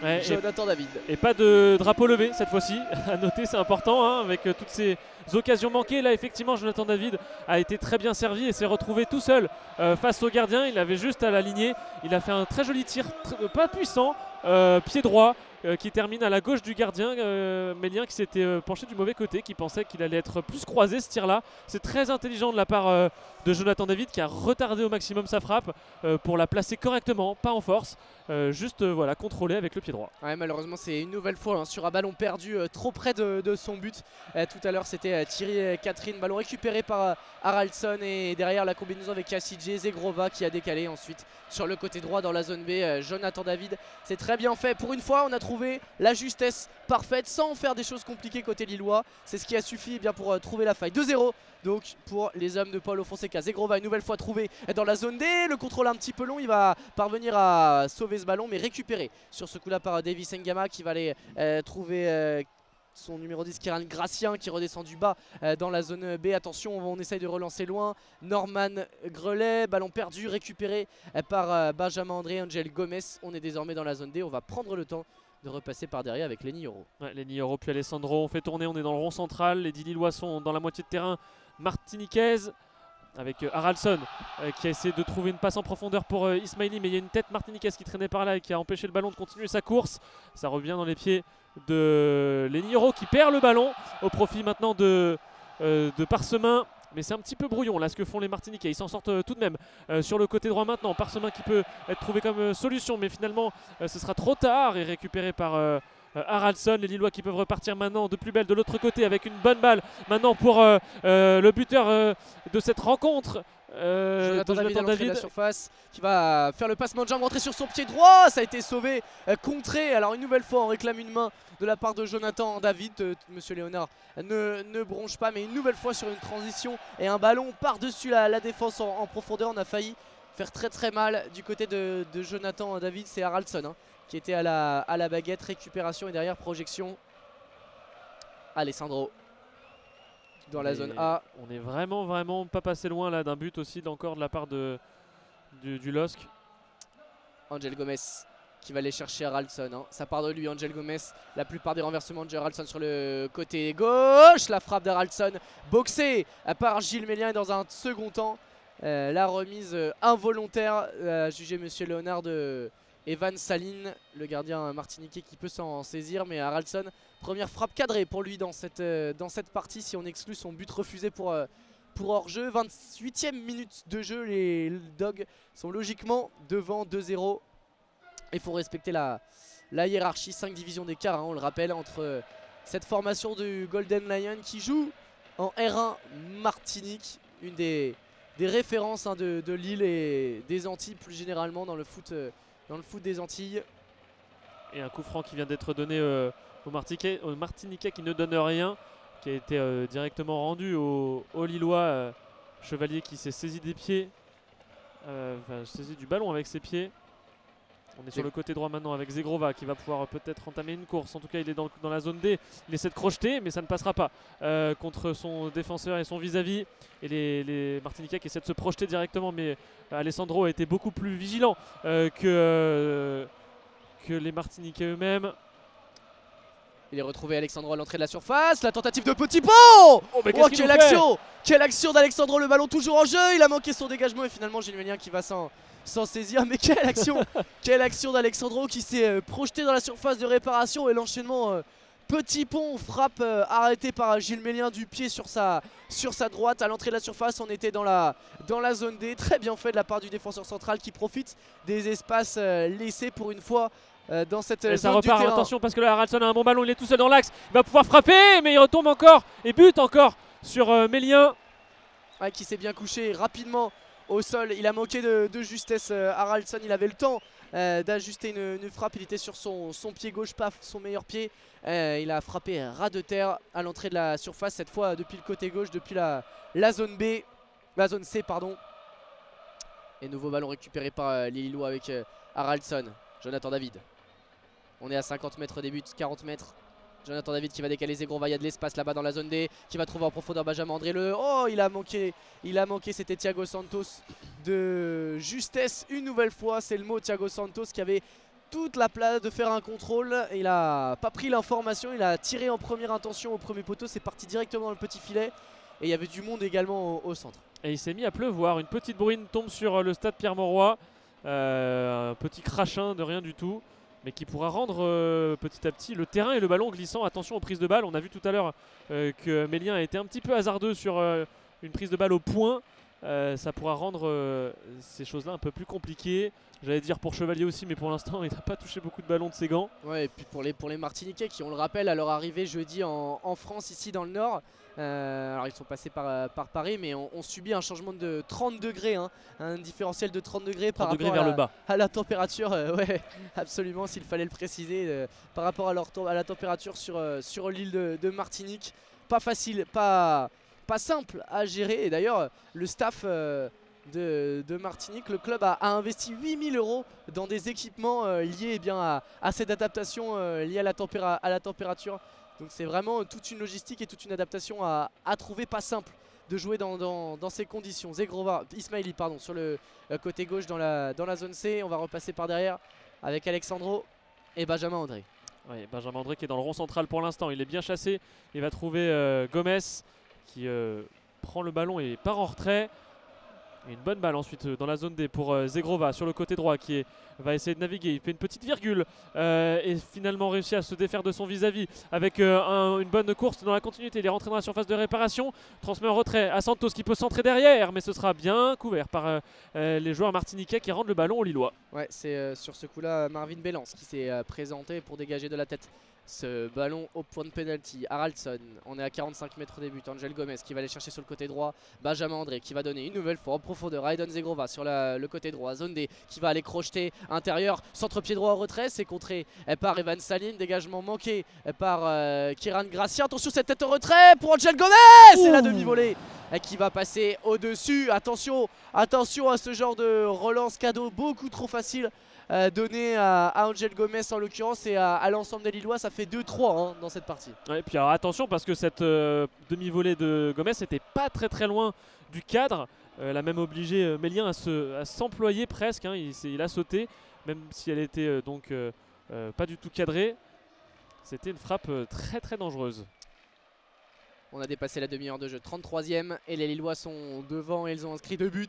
Ouais, Jonathan David. Et pas de drapeau levé cette fois-ci, à noter, c'est important avec toutes ces occasions manquées. Là effectivement Jonathan David a été très bien servi et s'est retrouvé tout seul face au gardien. Il avait juste à l'aligner, il a fait un très joli tir, pas puissant, pied droit, qui termine à la gauche du gardien Mélien, qui s'était penché du mauvais côté, qui pensait qu'il allait être plus croisé ce tir là. C'est très intelligent de la part de Jonathan David, qui a retardé au maximum sa frappe pour la placer correctement, pas en force, juste voilà, contrôler avec le pied droit. Ouais, malheureusement c'est une nouvelle fois hein, sur un ballon perdu trop près de son but. Tout à l'heure c'était Thierry Catherine, ballon récupéré par Haraldsson, et derrière la combinaison avec Kassidje, Zegrova qui a décalé ensuite sur le côté droit dans la zone B. Jonathan David, c'est très bien fait. Pour une fois on a trouvé la justesse parfaite sans faire des choses compliquées côté lillois. C'est ce qui a suffi bien pour trouver la faille. 2-0 donc pour les hommes de Paulo Fonseca. Zegrova une nouvelle fois trouvé dans la zone D, le contrôle un petit peu long, il va parvenir à sauver ce ballon mais récupéré sur ce coup là par Davis Ngama qui va aller trouver son numéro 10 Kiran Gracien qui redescend du bas dans la zone B. Attention, on essaye de relancer loin. Norman Grelet, ballon perdu, récupéré par Benjamin André, Angel Gomez. On est désormais dans la zone D, on va prendre le temps de repasser par derrière avec Lenny Yoro. Ouais, Lenny Yoro puis Alessandro, on fait tourner, on est dans le rond central. Les 10 Lillois sont dans la moitié de terrain martiniquaise avec Haraldsson qui a essayé de trouver une passe en profondeur pour Ismaili, mais il y a une tête martiniquaise qui traînait par là et qui a empêché le ballon de continuer sa course. Ça revient dans les pieds de Lenny Yoro qui perd le ballon au profit maintenant de Parsemin. Mais c'est un petit peu brouillon là ce que font les Martiniquais. Ils s'en sortent tout de même sur le côté droit maintenant. Parsemin qui peut être trouvé comme solution, mais finalement ce sera trop tard et récupéré par Haraldsson. Les Lillois qui peuvent repartir maintenant de plus belle de l'autre côté avec une bonne balle maintenant pour le buteur de cette rencontre. Jonathan David à l'entrée de la surface qui va faire le passement de jambe, rentrer sur son pied droit, ça a été sauvé, contré. Alors une nouvelle fois on réclame une main de la part de Jonathan David. Monsieur Léonard ne bronche pas, mais une nouvelle fois sur une transition et un ballon par-dessus la défense en profondeur. On a failli faire très mal du côté de Jonathan David. C'est Haraldsson hein, qui était à la baguette, récupération et derrière projection. Alessandro dans la zone A. On est vraiment pas passé loin là d'un but aussi encore de la part du LOSC. Angel Gomez qui va aller chercher Haraldsson hein. Ça part de lui Angel Gomez. La plupart des renversements de Haraldsson sur le côté gauche. La frappe d'Haraldsson boxée par Gilles Mélien et dans un second temps la remise involontaire jugé Monsieur Léonard de Evan Saline, le gardien martiniquais qui peut s'en saisir, mais Haraldsson, première frappe cadrée pour lui dans cette partie si on exclut son but refusé pour hors-jeu. 28e minute de jeu, les Dogs sont logiquement devant 2-0. Il faut respecter la hiérarchie, 5 divisions d'écart, hein, on le rappelle, entre cette formation du Golden Lion qui joue en R1 Martinique, une des références hein, de l'île et des Antilles plus généralement dans le foot des Antilles. Et un coup franc qui vient d'être donné au Martiniquais qui ne donne rien, qui a été directement rendu au Lillois. Chevalier qui s'est saisi des pieds, saisi du ballon avec ses pieds. On est sur le côté droit maintenant avec Zegrova qui va pouvoir peut-être entamer une course. En tout cas il est dans la zone D, il essaie de crocheter mais ça ne passera pas contre son défenseur et son vis-à-vis. Et les Martiniquais qui essaient de se projeter directement, mais Alessandro a été beaucoup plus vigilant que les Martiniquais eux-mêmes. Il est retrouvé Alessandro à l'entrée de la surface, la tentative de petit pont. Quelle action! Quelle action d'Alessandro, le ballon toujours en jeu, il a manqué son dégagement et finalement Gilles Mélien qui va s'en saisir. Mais quelle action! Quelle action d'Alessandro qui s'est projeté dans la surface de réparation et l'enchaînement petit pont, frappe arrêtée par Gilles Mélien du pied sur sa droite à l'entrée de la surface. On était dans la zone D, très bien fait de la part du défenseur central qui profite des espaces laissés pour une fois dans cette et zone ça repart, du terrain. attention parce que là Haraldsson a un bon ballon, il est tout seul dans l'axe, il va pouvoir frapper mais il retombe encore et bute encore sur Mélien. Ouais, qui s'est bien couché rapidement au sol, il a manqué de justesse. Haraldsson, il avait le temps d'ajuster une frappe, il était sur son pied gauche, pas son meilleur pied. Il a frappé ras de terre à l'entrée de la surface, cette fois depuis le côté gauche, depuis la zone B, la zone C pardon. Et nouveau ballon récupéré par les Lillois avec Haraldsson. Jonathan David. On est à 50 mètres des buts, 40 mètres. Jonathan David qui va décaler Zegrova, il y a de l'espace là-bas dans la zone D, qui va trouver en profondeur Benjamin André. Oh, il a manqué, c'était Thiago Santos de justesse une nouvelle fois. C'est le mot, Thiago Santos qui avait toute la place de faire un contrôle. Il a pas pris l'information, il a tiré en première intention au premier poteau, c'est parti directement dans le petit filet. Et il y avait du monde également au centre. Et il s'est mis à pleuvoir, une petite bruine tombe sur le stade Pierre-Mauroy. Un petit crachin de rien du tout. mais qui pourra rendre petit à petit le terrain et le ballon glissant. Attention aux prises de balle, on a vu tout à l'heure que Mélien a été un petit peu hasardeux sur une prise de balle au point. Ça pourra rendre ces choses-là un peu plus compliquées. J'allais dire pour Chevalier aussi, mais pour l'instant il n'a pas touché beaucoup de ballons de ses gants. Ouais, et puis pour les Martiniquais qui, on le rappelle, à leur arrivée jeudi en France, ici dans le Nord, alors ils sont passés par Paris, mais on subit un changement de 30 degrés, hein, un différentiel de 30 degrés par rapport vers le bas. à la température, ouais, absolument, s'il fallait le préciser, par rapport à la température sur l'île de Martinique. Pas facile, pas simple à gérer, et d'ailleurs le staff de Martinique, le club a investi 8000 € dans des équipements liés à cette adaptation liée à la température. Donc c'est vraiment toute une logistique et toute une adaptation à trouver, pas simple de jouer dans ces conditions. Ismaili pardon, sur le côté gauche dans la zone C. On va repasser par derrière avec Alexandro et Benjamin André. Ouais, Benjamin André qui est dans le rond central pour l'instant. Il est bien chassé. Il va trouver Gomez qui prend le ballon et part en retrait. Et une bonne balle ensuite dans la zone D pour Zegrova sur le côté droit qui va essayer de naviguer. Il fait une petite virgule et finalement réussit à se défaire de son vis-à-vis avec une bonne course dans la continuité. Il est rentré dans la surface de réparation, transmet en retrait à Santos qui peut centrer derrière, mais ce sera bien couvert par les joueurs martiniquais qui rendent le ballon aux Lillois. Ouais, c'est sur ce coup-là Marvin Bellance qui s'est présenté pour dégager de la tête ce ballon au point de pénalty. Haraldson, on est à 45 mètres des buts. Angel Gomez qui va aller chercher sur le côté droit. Benjamin André qui va donner une nouvelle fois en profondeur. Aiden Zegrova sur le côté droit. Zone D qui va aller crocheter intérieur. Centre-pied droit en retrait. C'est contré par Evan Saline. Dégagement manqué par Kiran Gracia. Attention, cette tête en retrait pour Angel Gomez. C'est la demi-volée qui va passer au-dessus. Attention à ce genre de relance cadeau beaucoup trop facile. Donné à Angel Gomez en l'occurrence et à l'ensemble des Lillois. Ça fait 2-3 hein, dans cette partie. Ouais, et puis alors attention parce que cette demi-volée de Gomez n'était pas très loin du cadre. Elle a même obligé Mélien à s'employer presque, hein. Il a sauté même si elle était pas du tout cadrée. C'était une frappe très dangereuse. On a dépassé la demi-heure de jeu, 33e, et les Lillois sont devant et ils ont inscrit 2 buts.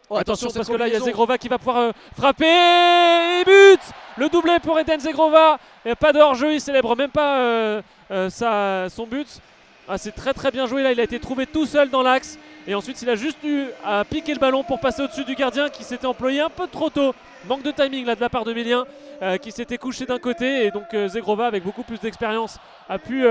Oh, attention parce que là il y a Zegrova qui va pouvoir frapper et but. Le doublé pour Eden Zegrova. Pas de hors-jeu, il célèbre même pas son but. Ah, c'est très bien joué là, il a été trouvé tout seul dans l'axe. Et ensuite il a juste eu à piquer le ballon pour passer au-dessus du gardien qui s'était employé un peu trop tôt. Manque de timing là de la part de Mélien qui s'était couché d'un côté. Et donc Zegrova avec beaucoup plus d'expérience a pu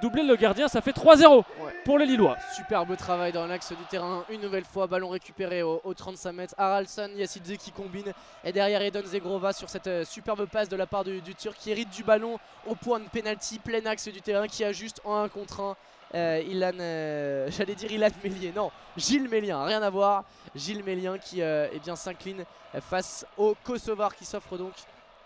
doubler le gardien. Ça fait 3-0 pour les Lillois. Superbe travail dans l'axe du terrain. Une nouvelle fois, ballon récupéré au 35 mètres. Haraldson, Yassidze qui combine. Et derrière Eden Zegrova sur cette superbe passe de la part du Turc qui hérite du ballon au point de pénalty. Plein axe du terrain qui ajuste en 1 contre 1. J'allais dire Ilan Mélier, non, Gilles Mélien, rien à voir. Gilles Mélien qui s'incline face au Kosovar qui s'offre donc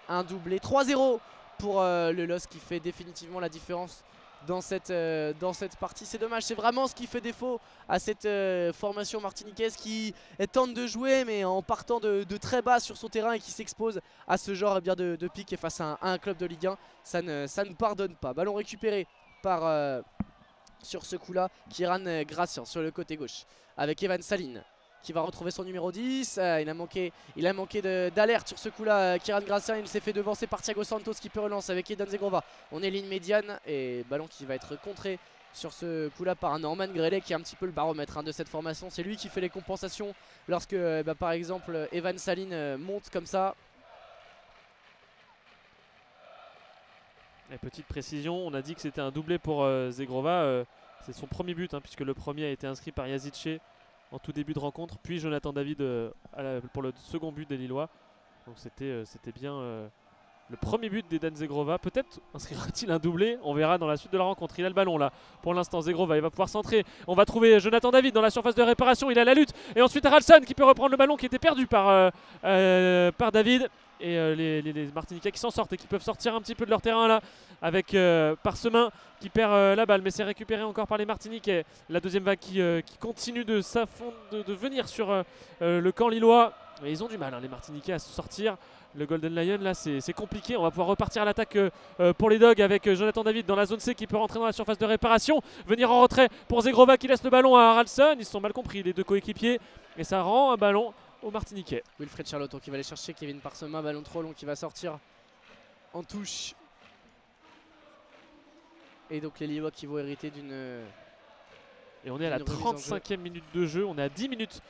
un doublé. 3-0 pour le LOSC qui fait définitivement la différence dans cette partie. C'est dommage, c'est vraiment ce qui fait défaut à cette formation martiniquaise qui tente de jouer mais en partant de très bas sur son terrain et qui s'expose à ce genre de pique et face à un club de Ligue 1. Ça ne pardonne pas. Ballon récupéré par... sur ce coup là, Kiran Gracian sur le côté gauche avec Evan Saline qui va retrouver son numéro 10. Il a manqué d'alerte sur ce coup là. Kiran Gracian, il s'est fait devancer par Thiago Santos qui peut relancer avec Eden Zegrova. On est ligne médiane et ballon qui va être contré sur ce coup là par Norman Grellet qui est un petit peu le baromètre de cette formation. C'est lui qui fait les compensations lorsque par exemple Evan Saline monte comme ça. Et petite précision, on a dit que c'était un doublé pour Zegrova. C'est son premier but puisque le premier a été inscrit par Yassidze en tout début de rencontre, puis Jonathan David pour le second but des Lillois. Donc c'était bien le premier but d'Eden Zegrova. Peut-être inscrira-t-il un doublé, on verra dans la suite de la rencontre. Il a le ballon là, pour l'instant Zegrova, il va pouvoir centrer. On va trouver Jonathan David dans la surface de réparation, il a la lutte. Et ensuite Haraldson qui peut reprendre le ballon qui était perdu par David. Et les Martiniquais qui s'en sortent et qui peuvent sortir un petit peu de leur terrain là avec Parsemin qui perd la balle, mais c'est récupéré encore par les Martiniquais. La deuxième vague qui continue de venir sur le camp lillois. Et ils ont du mal les Martiniquais à se sortir. Le Golden Lion là c'est compliqué. On va pouvoir repartir à l'attaque pour les Dogs avec Jonathan David dans la zone C qui peut rentrer dans la surface de réparation. Venir en retrait pour Zegrova qui laisse le ballon à Haraldson. Ils se sont mal compris les deux coéquipiers et ça rend un ballon au Martiniquais. Wilfred Charlotto qui va aller chercher Kevin Parsemin, ballon trop long qui va sortir en touche. Et donc les Lillois qui vont hériter d'une... Et on est à la 35e minute de jeu. On est à 10 minutes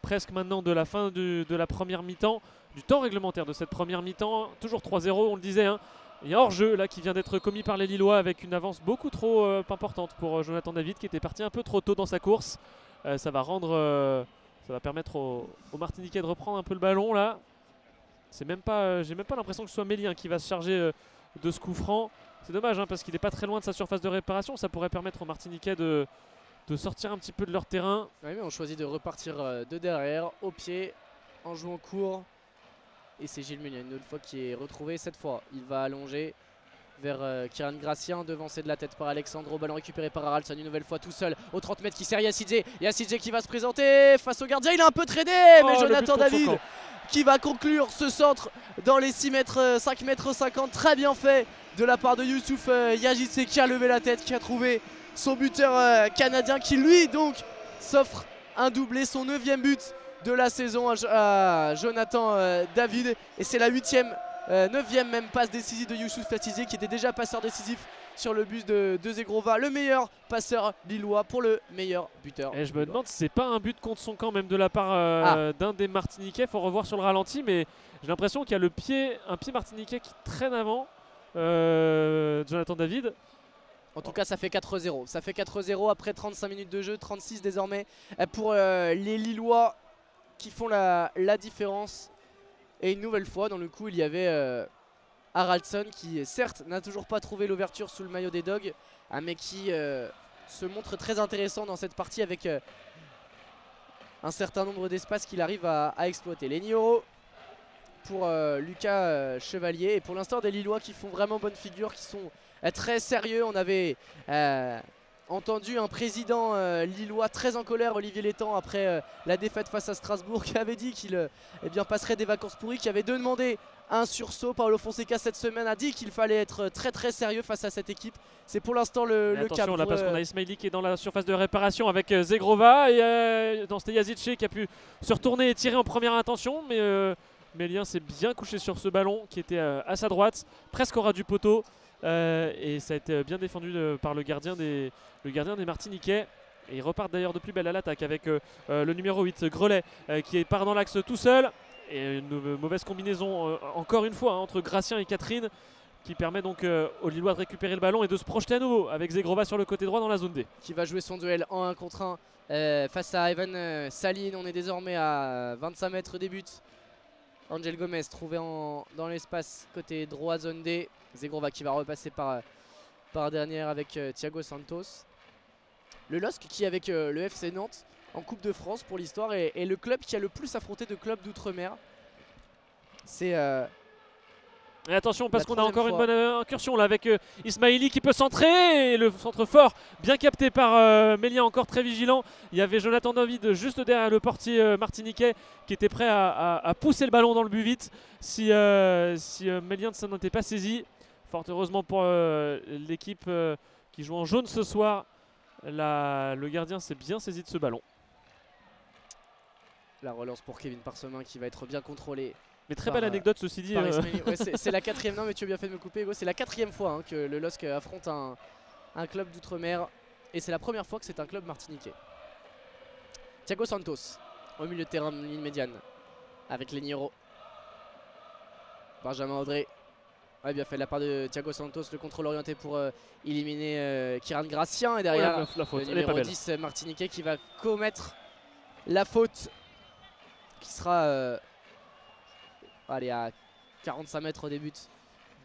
presque maintenant de la fin de la première mi-temps. Du temps réglementaire de cette première mi-temps. Toujours 3-0, on le disait. Hein. Il y a hors-jeu là qui vient d'être commis par les Lillois avec une avance beaucoup trop importante pour Jonathan David qui était parti un peu trop tôt dans sa course. Ça va permettre aux Martiniquais de reprendre un peu le ballon là. J'ai même pas l'impression que ce soit Mélien qui va se charger de ce coup franc. C'est dommage hein, parce qu'il n'est pas très loin de sa surface de réparation. Ça pourrait permettre aux Martiniquais de sortir un petit peu de leur terrain. Oui, mais on choisit de repartir de derrière, au pied, en jouant court. Et c'est Gilles Mélien une autre fois qui est retrouvé. Cette fois, il va allonger vers Kiran Gracien, devancé de la tête par Alexandro. Ballon récupéré par Haraldson une nouvelle fois tout seul au 30 mètres qui sert Yasidje. Yasidje qui va se présenter face au gardien. Il a un peu traîné, mais Jonathan David qui va conclure ce centre dans les 6 mètres, 5 mètres 50. Très bien fait de la part de Youssouf Yasidje qui a levé la tête, qui a trouvé son buteur canadien qui lui donc s'offre un doublé, son 9e but de la saison à Jonathan David. Et c'est la 9e même passe décisive de Youssouf Yasidje qui était déjà passeur décisif sur le but de Zegrova, le meilleur passeur lillois pour le meilleur buteur. Et je me demande si c'est pas un but contre son camp même de la part d'un des Martiniquais. Faut revoir sur le ralenti, mais j'ai l'impression qu'il y a un pied martiniquais qui traîne avant Jonathan David. En tout cas, ça fait 4-0. Ça fait 4-0 après 35 minutes de jeu, 36 désormais pour les Lillois qui font la différence. Et une nouvelle fois, dans le coup, il y avait Haraldson qui, certes, n'a toujours pas trouvé l'ouverture sous le maillot des Dogs, mais qui se montre très intéressant dans cette partie avec un certain nombre d'espaces qu'il arrive à exploiter. Les Nioro pour Lucas Chevalier. Et pour l'instant, des Lillois qui font vraiment bonne figure, qui sont très sérieux. On avait entendu un président lillois très en colère, Olivier Létang, après la défaite face à Strasbourg, qui avait dit qu'il passerait des vacances pourries, qui avait demandé un sursaut. Paolo Fonseca cette semaine a dit qu'il fallait être très très sérieux face à cette équipe. C'est pour l'instant le cas. Attention là parce qu'on a Ismaili qui est dans la surface de réparation avec Zegrova et dans Yasidje qui a pu se retourner et tirer en première intention, mais Mélien s'est bien couché sur ce ballon qui était à sa droite, presque au ras du poteau. Et ça a été bien défendu par le gardien des Martiniquais. Et ils repartent d'ailleurs de plus belle à l'attaque avec le numéro 8 Grelet qui part dans l'axe tout seul. Et une mauvaise combinaison encore une fois entre Gracien et Catherine qui permet donc aux Lillois de récupérer le ballon et de se projeter à nouveau avec Zegrova sur le côté droit dans la zone D. Qui va jouer son duel en 1 contre 1 face à Evan Saline. On est désormais à 25 mètres des buts. Angel Gomez trouvé dans l'espace côté droit zone D. Zegrova qui va repasser par dernière avec Thiago Santos. Le LOSC qui avec le FC Nantes en Coupe de France pour l'histoire est le club qui a le plus affronté de clubs d'outre-mer. C'est et attention parce qu'on a encore une bonne incursion là avec Ismaili qui peut centrer et le centre fort bien capté par Mélien, encore très vigilant. Il y avait Jonathan David juste derrière le portier martiniquais qui était prêt à pousser le ballon dans le but vite si Mélien ne s'en était pas saisi. Fort heureusement pour l'équipe qui joue en jaune ce soir, le gardien s'est bien saisi de ce ballon. La relance pour Kevin Parsemin qui va être bien contrôlé. Mais très belle anecdote ceci dit. Ouais, c'est la 4e, non mais tu as bien fait de me couper Hugo, c'est la 4e fois hein, que le LOSC affronte un club d'outre-mer. Et c'est la première fois que c'est un club martiniquais. Thiago Santos au milieu de terrain, ligne médiane avec les Niro. Benjamin Audrey. Ouais, bien fait de la part de Thiago Santos, le contrôle orienté pour éliminer Kiran Gracien. Et derrière la faute. Le numéro 10 martiniquais qui va commettre la faute qui sera allez, à 45 mètres des buts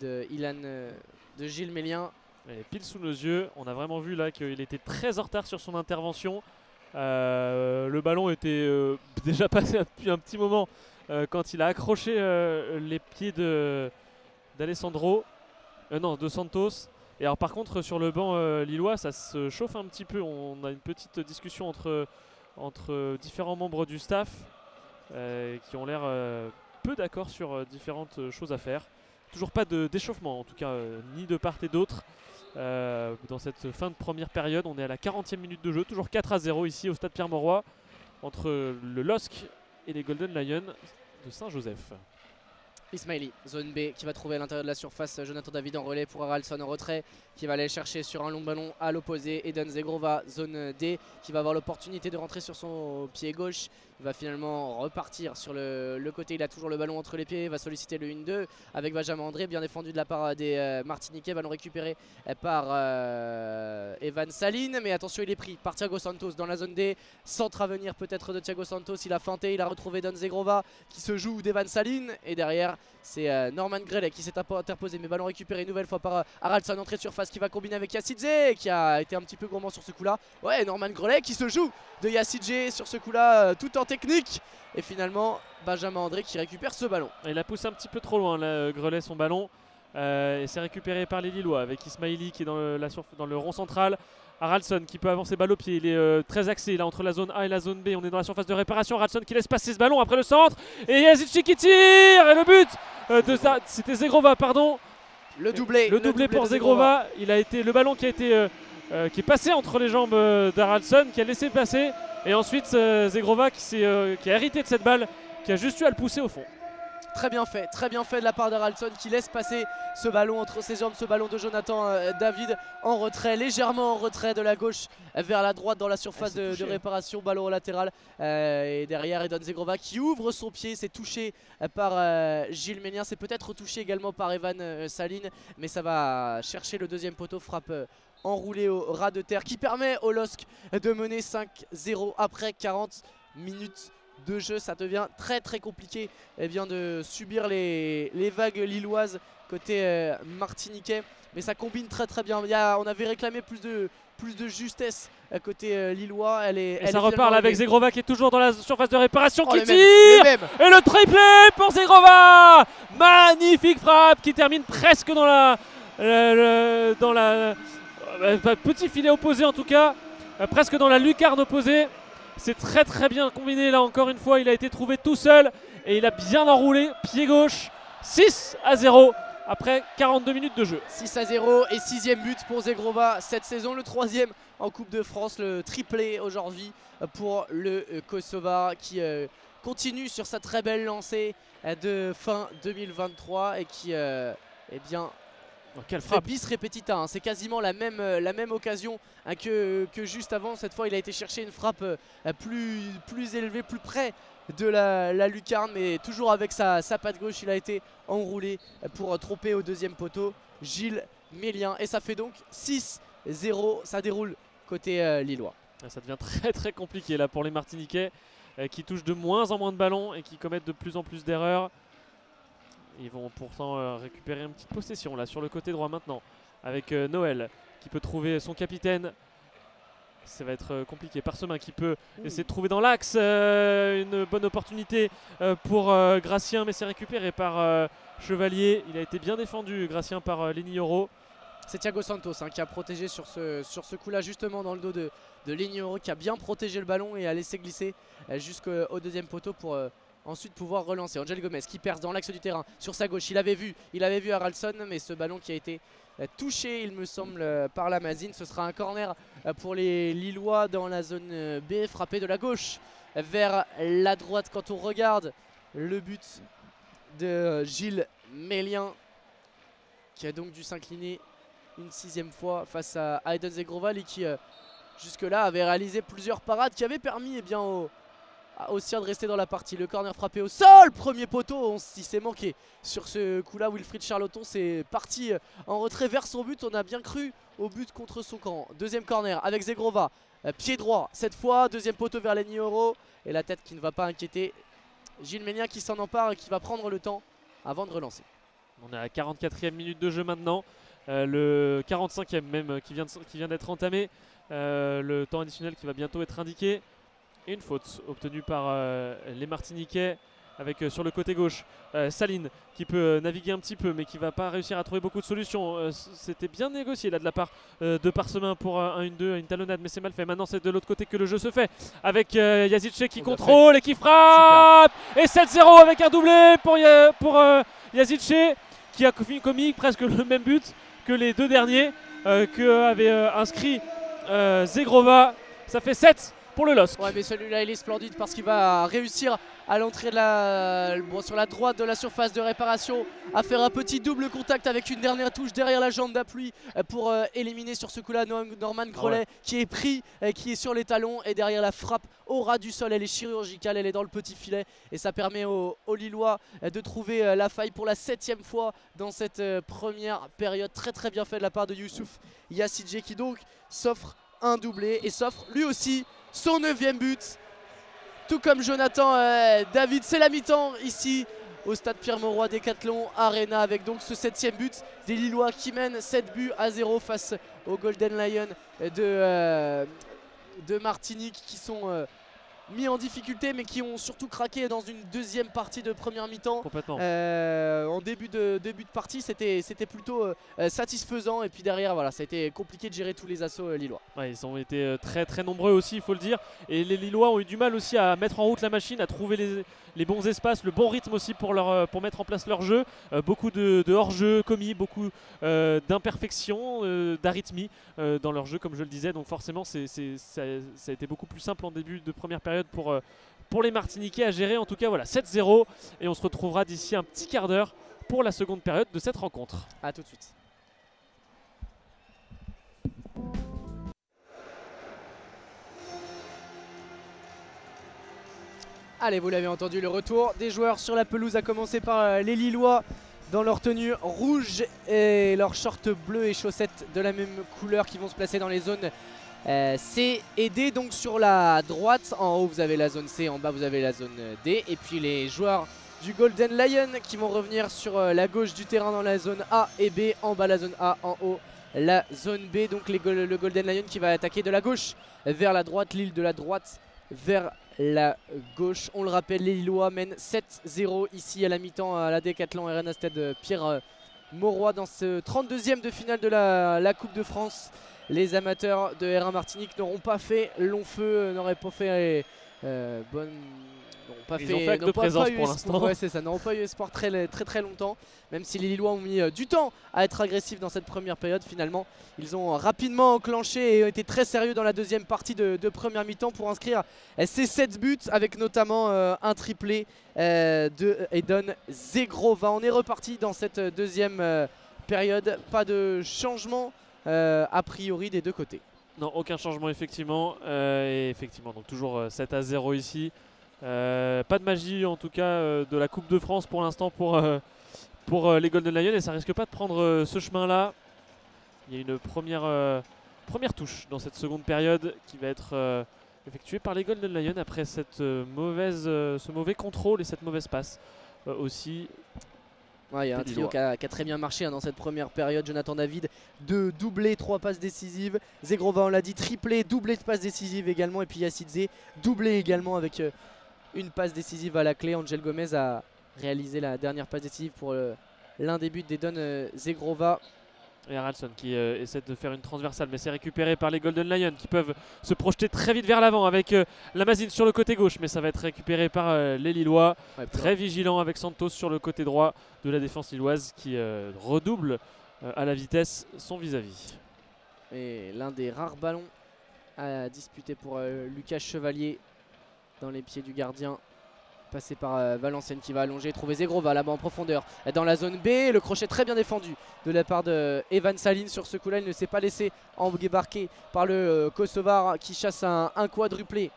de Gilles Mélien. Et pile sous nos yeux, on a vraiment vu là qu'il était très en retard sur son intervention. Le ballon était déjà passé depuis un petit moment quand il a accroché les pieds de Santos. Et alors par contre sur le banc lillois ça se chauffe un petit peu. On a une petite discussion entre différents membres du staff qui ont l'air peu d'accord sur différentes choses à faire. Toujours pas d'échauffement en tout cas ni de part et d'autre dans cette fin de première période. On est à la 40e minute de jeu, toujours 4-0 ici au stade Pierre-Mauroy entre le LOSC et les Golden Lions de Saint-Joseph. Ismaili, zone B qui va trouver à l'intérieur de la surface Jonathan David en relais pour Haraldsson en retrait qui va aller chercher sur un long ballon à l'opposé. Eden Zegrova, zone D qui va avoir l'opportunité de rentrer sur son pied gauche. Il va finalement repartir sur le côté, il a toujours le ballon entre les pieds, va solliciter le 1-2 avec Benjamin André, bien défendu de la part des Martiniquais, ballon récupéré par Evan Saline, mais attention il est pris par Thiago Santos dans la zone D, centre à venir peut-être de Thiago Santos, il a feinté, il a retrouvé Don Zegrova qui se joue d'Evan Saline et derrière c'est Norman Grelet qui s'est interposé, mais ballon récupéré une nouvelle fois par Haraldsson, entrée de surface qui va combiner avec Yasidze qui a été un petit peu gourmand sur ce coup là. Ouais, Norman Grelet qui se joue de Yasidze sur ce coup là tout en technique et finalement Benjamin André qui récupère ce ballon. Il a poussé un petit peu trop loin là, Grelet son ballon et c'est récupéré par les Lillois avec Ismaili qui est dans le rond central. Haraldsson qui peut avancer balle au pied, il est très axé là entre la zone A et la zone B, on est dans la surface de réparation. Haraldsson qui laisse passer ce ballon après le centre et Yazici qui tire et le but de ça, c'était Zegrova pardon. Le doublé pour Zegrova. Il a été le ballon qui est passé entre les jambes d'Haraldsson, qui a laissé passer et ensuite Zegrova qui a hérité de cette balle, qui a juste eu à le pousser au fond. Très bien fait de la part d'Haraldsson qui laisse passer ce ballon entre ses jambes, ce ballon de Jonathan David en retrait, légèrement en retrait de la gauche vers la droite dans la surface de réparation, ballon au latéral et derrière Eden Zegrova qui ouvre son pied, c'est touché par Gilles Ménien, c'est peut-être touché également par Evan Saline, mais ça va chercher le deuxième poteau, frappe enroulée au ras de terre qui permet au LOSC de mener 5-0 après 40 minutes de jeu. Ça devient très compliqué de subir les vagues lilloises côté martiniquais, mais ça combine très bien. On avait réclamé plus de justesse côté lillois. Ça reparle avec Zegrova qui est toujours dans la surface de réparation, qui tire et le triplé pour Zegrova. Magnifique frappe qui termine presque dans la petit filet opposé en tout cas, presque dans la lucarne opposée. C'est très bien combiné là, encore une fois il a été trouvé tout seul et il a bien enroulé, pied gauche. 6-0 après 42 minutes de jeu. 6-0 et 6e but pour Zegrova cette saison, le 3e en Coupe de France, le triplé aujourd'hui pour le Kosovar qui continue sur sa très belle lancée de fin 2023 et qui quelle frappe bis repetita, hein. C'est quasiment la même occasion que juste avant. Cette fois il a été chercher une frappe plus élevée, plus près de la lucarne, mais toujours avec sa patte gauche. Il a été enroulé pour tromper au deuxième poteau Gilles Ménien et ça fait donc 6-0. Ça déroule côté lillois. Ça devient très compliqué là pour les Martiniquais qui touchent de moins en moins de ballons et qui commettent de plus en plus d'erreurs. Ils vont pourtant récupérer une petite possession là sur le côté droit maintenant avec Noël qui peut trouver son capitaine. Ça va être compliqué. Parsemin qui peut essayer de trouver dans l'axe une bonne opportunité pour Gratien, mais c'est récupéré par Chevalier. Il a été bien défendu Gratien par Lenioro. C'est Thiago Santos qui a protégé sur ce coup là justement dans le dos de Lenioro, qui a bien protégé le ballon et a laissé glisser jusqu'au deuxième poteau pour ensuite pouvoir relancer. Angel Gomez qui perce dans l'axe du terrain sur sa gauche. Il avait vu Haraldsson, mais ce ballon qui a été touché il me semble par la Mazine. Ce sera un corner pour les Lillois dans la zone B, frappé de la gauche vers la droite. Quand on regarde le but de Gilles Ménien qui a donc dû s'incliner une 6e fois face à Eden Zegrova qui jusque là avait réalisé plusieurs parades qui avaient permis aux Siens de rester dans la partie. Le corner frappé au sol, premier poteau, il s'est manqué sur ce coup là. Wilfried Charloton c'est parti en retrait vers son but. On a bien cru au but contre son camp. Deuxième corner avec Zegrova, pied droit cette fois, deuxième poteau vers Lenioro et la tête qui ne va pas inquiéter Gilles Ménien qui s'en empare et qui va prendre le temps avant de relancer. On est à la 44e minute de jeu maintenant, le 45e même qui vient d'être entamé, le temps additionnel qui va bientôt être indiqué. Et une faute obtenue par les Martiniquais avec sur le côté gauche Saline qui peut naviguer un petit peu mais qui va pas réussir à trouver beaucoup de solutions. C'était bien négocié là de la part de Parsemin pour un 1-2, une talonnade, mais c'est mal fait. Maintenant c'est de l'autre côté que le jeu se fait avec Yazice qui contrôle et qui frappe. Super. Et 7-0 avec un doublé pour Yazice qui a commis presque le même but que les deux derniers que avait inscrit Zegrova. Ça fait 7 pour le LOSC. Ouais, mais celui-là il est splendide parce qu'il va réussir à l'entrée de la, sur la droite de la surface de réparation, à faire un petit double contact avec une dernière touche derrière la jambe d'appui pour éliminer sur ce coup-là Norman Grelet qui est pris, qui est sur les talons, et derrière la frappe au ras du sol, elle est chirurgicale, elle est dans le petit filet, et ça permet aux Lillois de trouver la faille pour la 7e fois dans cette première période. Très très bien fait de la part de Youssouf Yassidje qui donc s'offre un doublé et s'offre lui aussi son 9e but, tout comme Jonathan David. C'est la mi-temps ici au stade Pierre-Mauroy Décathlon Arena, avec donc ce 7e but des Lillois qui mènent 7-0 face aux Golden Lions de Martinique, qui sont mis en difficulté mais qui ont surtout craqué dans une deuxième partie de première mi-temps. Complètement. En début de partie c'était plutôt satisfaisant, et puis derrière voilà, ça a été compliqué de gérer tous les assauts lillois. Ouais, ils ont été très très nombreux aussi, il faut le dire, et les Lillois ont eu du mal aussi à mettre en route la machine, à trouver les bons espaces, le bon rythme aussi pour mettre en place leur jeu. Beaucoup de hors-jeu commis, beaucoup d'imperfections, d'arythmie dans leur jeu, comme je le disais, donc forcément ça a été beaucoup plus simple en début de première période pour les Martiniquais à gérer. En tout cas voilà, 7-0, et on se retrouvera d'ici un petit quart d'heure pour la seconde période de cette rencontre. A tout de suite. Allez, vous l'avez entendu, le retour des joueurs sur la pelouse, à commencer par les Lillois dans leur tenue rouge et leur short bleu et chaussettes de la même couleur, qui vont se placer dans les zones C et D. Donc sur la droite, en haut vous avez la zone C, en bas vous avez la zone D, et puis les joueurs du Golden Lion qui vont revenir sur la gauche du terrain dans la zone A et B, en bas la zone A, en haut la zone B. Donc le Golden Lion qui va attaquer de la gauche vers la droite, Lille de la droite vers la gauche. On le rappelle, les Lillois mènent 7-0 ici à la mi-temps à la Décathlon Arena Stade Pierre-Mauroy dans ce 32e de finale de la Coupe de France. Les amateurs de R1 Martinique n'auront pas fait long feu, n'auraient pas fait Ils ont fait acte de présence pour l'instant. Ouais, c'est ça, n'auront pas eu espoir très longtemps, même si les Lillois ont mis du temps à être agressifs dans cette première période. Finalement, ils ont rapidement enclenché et ont été très sérieux dans la deuxième partie de première mi-temps pour inscrire ces 7 buts, avec notamment un triplé de Edon Zegrova. On est reparti dans cette deuxième période, pas de changement a priori des deux côtés. Non, aucun changement effectivement, et effectivement donc toujours 7-0 ici. Pas de magie en tout cas de la Coupe de France pour l'instant pour les Golden Lions, et ça risque pas de prendre ce chemin là. Il y a une première touche dans cette seconde période qui va être effectuée par les Golden Lions après ce mauvais contrôle et cette mauvaise passe aussi. Ouais, il y a un trio qui a très bien marché dans cette première période. Jonathan David, 2 doublés, 3 passes décisives. Zegrova, on l'a dit, triplé, doublé de passes décisives également. Et puis Yassidze, doublé également avec une passe décisive à la clé. Angel Gomez a réalisé la dernière passe décisive pour l'un des buts d'Edon Zegrova. Et Haraldson qui essaie de faire une transversale, mais c'est récupéré par les Golden Lions qui peuvent se projeter très vite vers l'avant avec Lamazine sur le côté gauche, mais ça va être récupéré par les Lillois. Ouais, très vigilant avec Santos sur le côté droit de la défense lilloise qui redouble à la vitesse son vis-à-vis. Et l'un des rares ballons à disputer pour Lucas Chevalier dans les pieds du gardien. Passé par Valenciennes qui va allonger, trouver Zegrova là-bas en profondeur dans la zone B. Le crochet très bien défendu de la part de Evan Saline sur ce coup-là. Il ne s'est pas laissé embarquer par le Kosovar qui chasse un quadruplé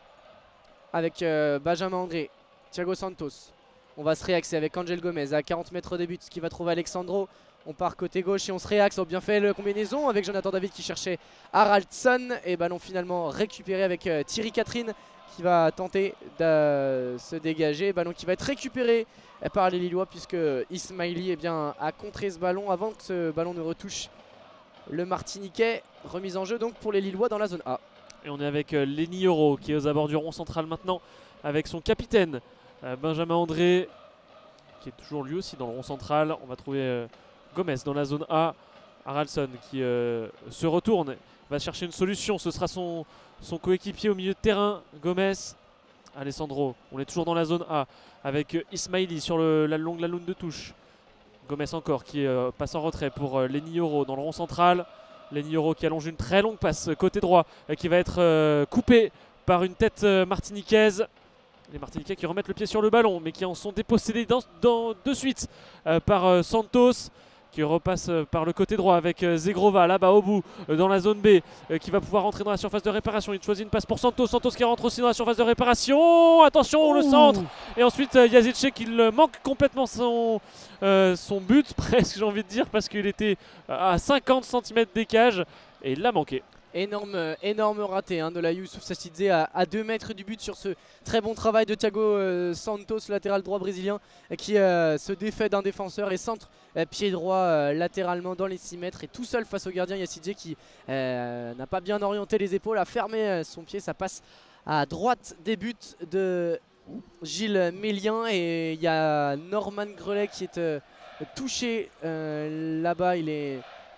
avec Benjamin André, Thiago Santos. On va se réaxer avec Angel Gomez à 40 mètres de but qui va trouver Alexandro. On part côté gauche et on se réaxe. On a bien fait la combinaison avec Jonathan David qui cherchait Haraldson. Et ballon finalement récupéré avec Thierry Catherine qui va tenter de se dégager. Ballon qui va être récupéré par les Lillois puisque Ismaili a contré ce ballon avant que ce ballon ne retouche le Martiniquais. Remise en jeu donc pour les Lillois dans la zone A. Et on est avec Lenny Euro qui est aux abords du rond central maintenant avec son capitaine Benjamin André qui est toujours lui aussi dans le rond central. On va trouver Gomez dans la zone A. Haraldson qui se retourne, va chercher une solution. Ce sera son coéquipier au milieu de terrain, Gomez. Alessandro, on est toujours dans la zone A avec Ismaili sur la longue ligne de touche. Gomez encore qui passe en retrait pour Lenny Euro dans le rond central. Lenny Euro qui allonge une très longue passe côté droit qui va être coupée par une tête martiniquaise. Les Martiniquais qui remettent le pied sur le ballon, mais qui en sont dépossédés de suite par Santos, qui repasse par le côté droit avec Zegrova là-bas au bout dans la zone B, qui va pouvoir rentrer dans la surface de réparation. Il choisit une passe pour Santos, Santos qui rentre aussi dans la surface de réparation. Attention, le centre. Et ensuite Yazice qui manque complètement son but, presque j'ai envie de dire, parce qu'il était à 50 cm des cages et il l'a manqué. Énorme raté de la Youssouf Sachidze à 2 mètres du but sur ce très bon travail de Thiago Santos, latéral droit brésilien, qui se défait d'un défenseur et centre pied droit latéralement dans les 6 mètres et tout seul face au gardien Yasidje qui n'a pas bien orienté les épaules, a fermé son pied. Ça passe à droite des buts de Gilles Mélien et il y a Norman Grelet qui est touché là-bas.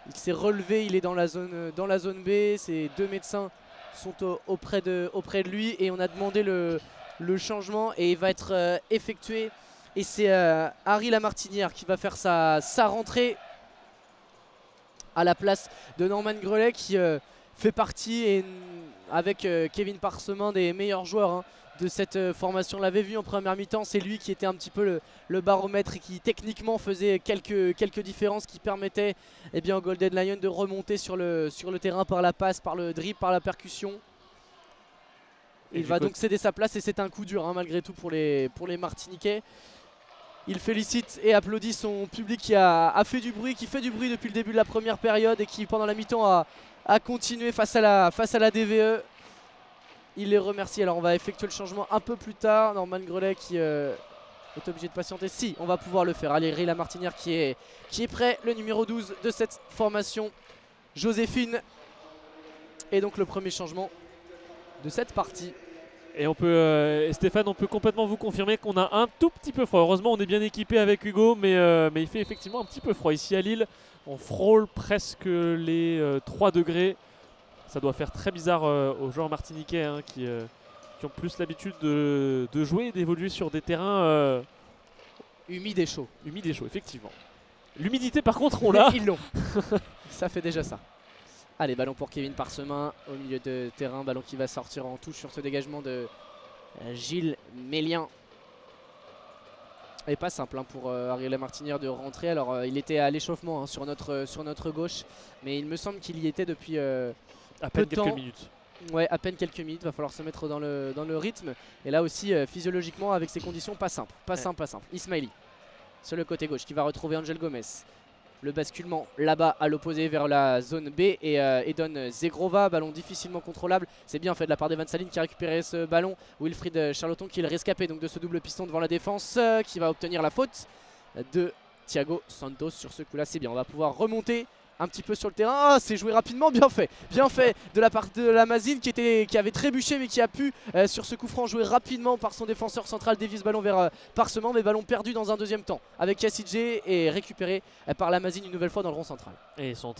Il s'est relevé, il est dans la zone B, ses 2 médecins sont auprès de lui et on a demandé le changement et il va être effectué. Et c'est Harry Lamartinière qui va faire sa rentrée à la place de Norman Grelet qui fait partie avec Kevin Parsemin des meilleurs joueurs de cette formation. On l'avait vu en première mi-temps, c'est lui qui était un petit peu le baromètre et qui techniquement faisait quelques différences qui permettaient au Golden Lion de remonter sur le terrain par la passe, par le dribble, par la percussion. Il va donc céder sa place et c'est un coup dur malgré tout pour les Martiniquais. Il félicite et applaudit son public qui a fait du bruit, qui fait du bruit depuis le début de la première période et qui pendant la mi-temps a continué face à la DVE. Il les remercie. Alors on va effectuer le changement un peu plus tard. Norman Grelet qui est obligé de patienter. Si, on va pouvoir le faire. Allez, Ray Lamartinière qui est prêt, le numéro 12 de cette formation, Joséphine. Et donc le premier changement de cette partie. Et Stéphane, on peut complètement vous confirmer qu'on a un tout petit peu froid. Heureusement, on est bien équipé avec Hugo, mais il fait effectivement un petit peu froid. Ici à Lille, on frôle presque les 3 degrés. Ça doit faire très bizarre aux joueurs martiniquais qui ont plus l'habitude de jouer et d'évoluer sur des terrains humides et chauds. Humides et chauds, effectivement. L'humidité, par contre, on l'a. Ils l'ont. Ça fait déjà ça. Allez, ballon pour Kevin Parsemin au milieu de terrain. Ballon qui va sortir en touche sur ce dégagement de Gilles Mélien. Et pas simple pour Harry Lamartinière de rentrer. Alors, il était à l'échauffement sur notre gauche. Mais il me semble qu'il y était depuis... à peine quelques minutes. Ouais, à peine quelques minutes. Va falloir se mettre dans le rythme. Et là aussi, physiologiquement, avec ces conditions, pas simple. Pas simple. Ismaili, sur le côté gauche, qui va retrouver Angel Gomez. Le basculement là-bas à l'opposé vers la zone B et donne Zegrova. Ballon difficilement contrôlable. C'est bien fait de la part d'Evan Saline qui a récupéré ce ballon. Wilfried Charloton qui est le rescapé donc de ce double piston devant la défense, qui va obtenir la faute de Thiago Santos sur ce coup-là. C'est bien, on va pouvoir remonter un petit peu sur le terrain. Ah, c'est joué rapidement, bien fait de la part de la Mazine qui avait trébuché mais qui a pu sur ce coup franc jouer rapidement par son défenseur central. Dévise ballon vers Parsemin, mais ballon perdu dans un deuxième temps avec Yasidje et récupéré par la Mazine une nouvelle fois dans le rond central. Et ils sont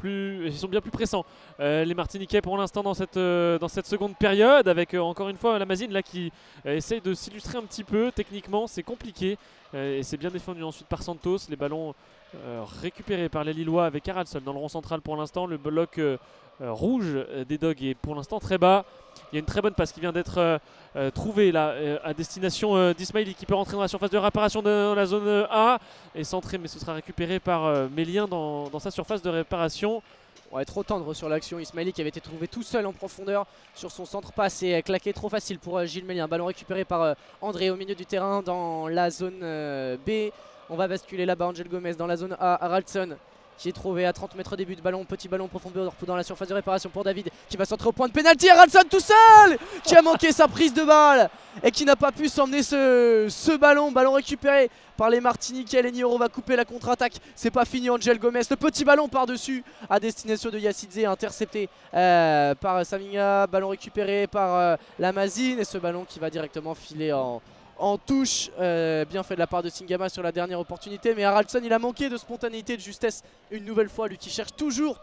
ils sont bien plus pressants les Martiniquais pour l'instant dans cette seconde période, avec encore une fois la Mazine là qui essaye de s'illustrer un petit peu. Techniquement c'est compliqué et c'est bien défendu ensuite par Santos. Les ballons récupéré par les Lillois avec Haraldsson dans le rond central pour l'instant. Le bloc rouge des Dogs est pour l'instant très bas. Il y a une très bonne passe qui vient d'être trouvée là à destination d'Ismaili qui peut rentrer dans la surface de réparation de la zone A et centré, mais ce sera récupéré par Mélien dans sa surface de réparation. Ouais, trop tendre sur l'action. Ismaili qui avait été trouvé tout seul en profondeur sur son centre passe et claqué trop facile pour Gilles Mélien. Ballon récupéré par André au milieu du terrain dans la zone B. On va basculer là-bas, Angel Gomez dans la zone A, Haraldsson qui est trouvé à 30 mètres des buts. Ballon, petit ballon profondeur dans la surface de réparation pour David qui va centrer au point de pénalty. Haraldsson tout seul qui a manqué sa prise de balle et qui n'a pas pu s'emmener ce ballon. Ballon récupéré par les Martiniquais. Lenioro va couper la contre-attaque. C'est pas fini, Angel Gomez. Le petit ballon par-dessus à destination de Yasidze, intercepté par Saminga. Ballon récupéré par la Mazine et ce ballon qui va directement filer en touche, bien fait de la part de Singama sur la dernière opportunité, mais Haraldsson il a manqué de spontanéité, de justesse une nouvelle fois, lui qui cherche toujours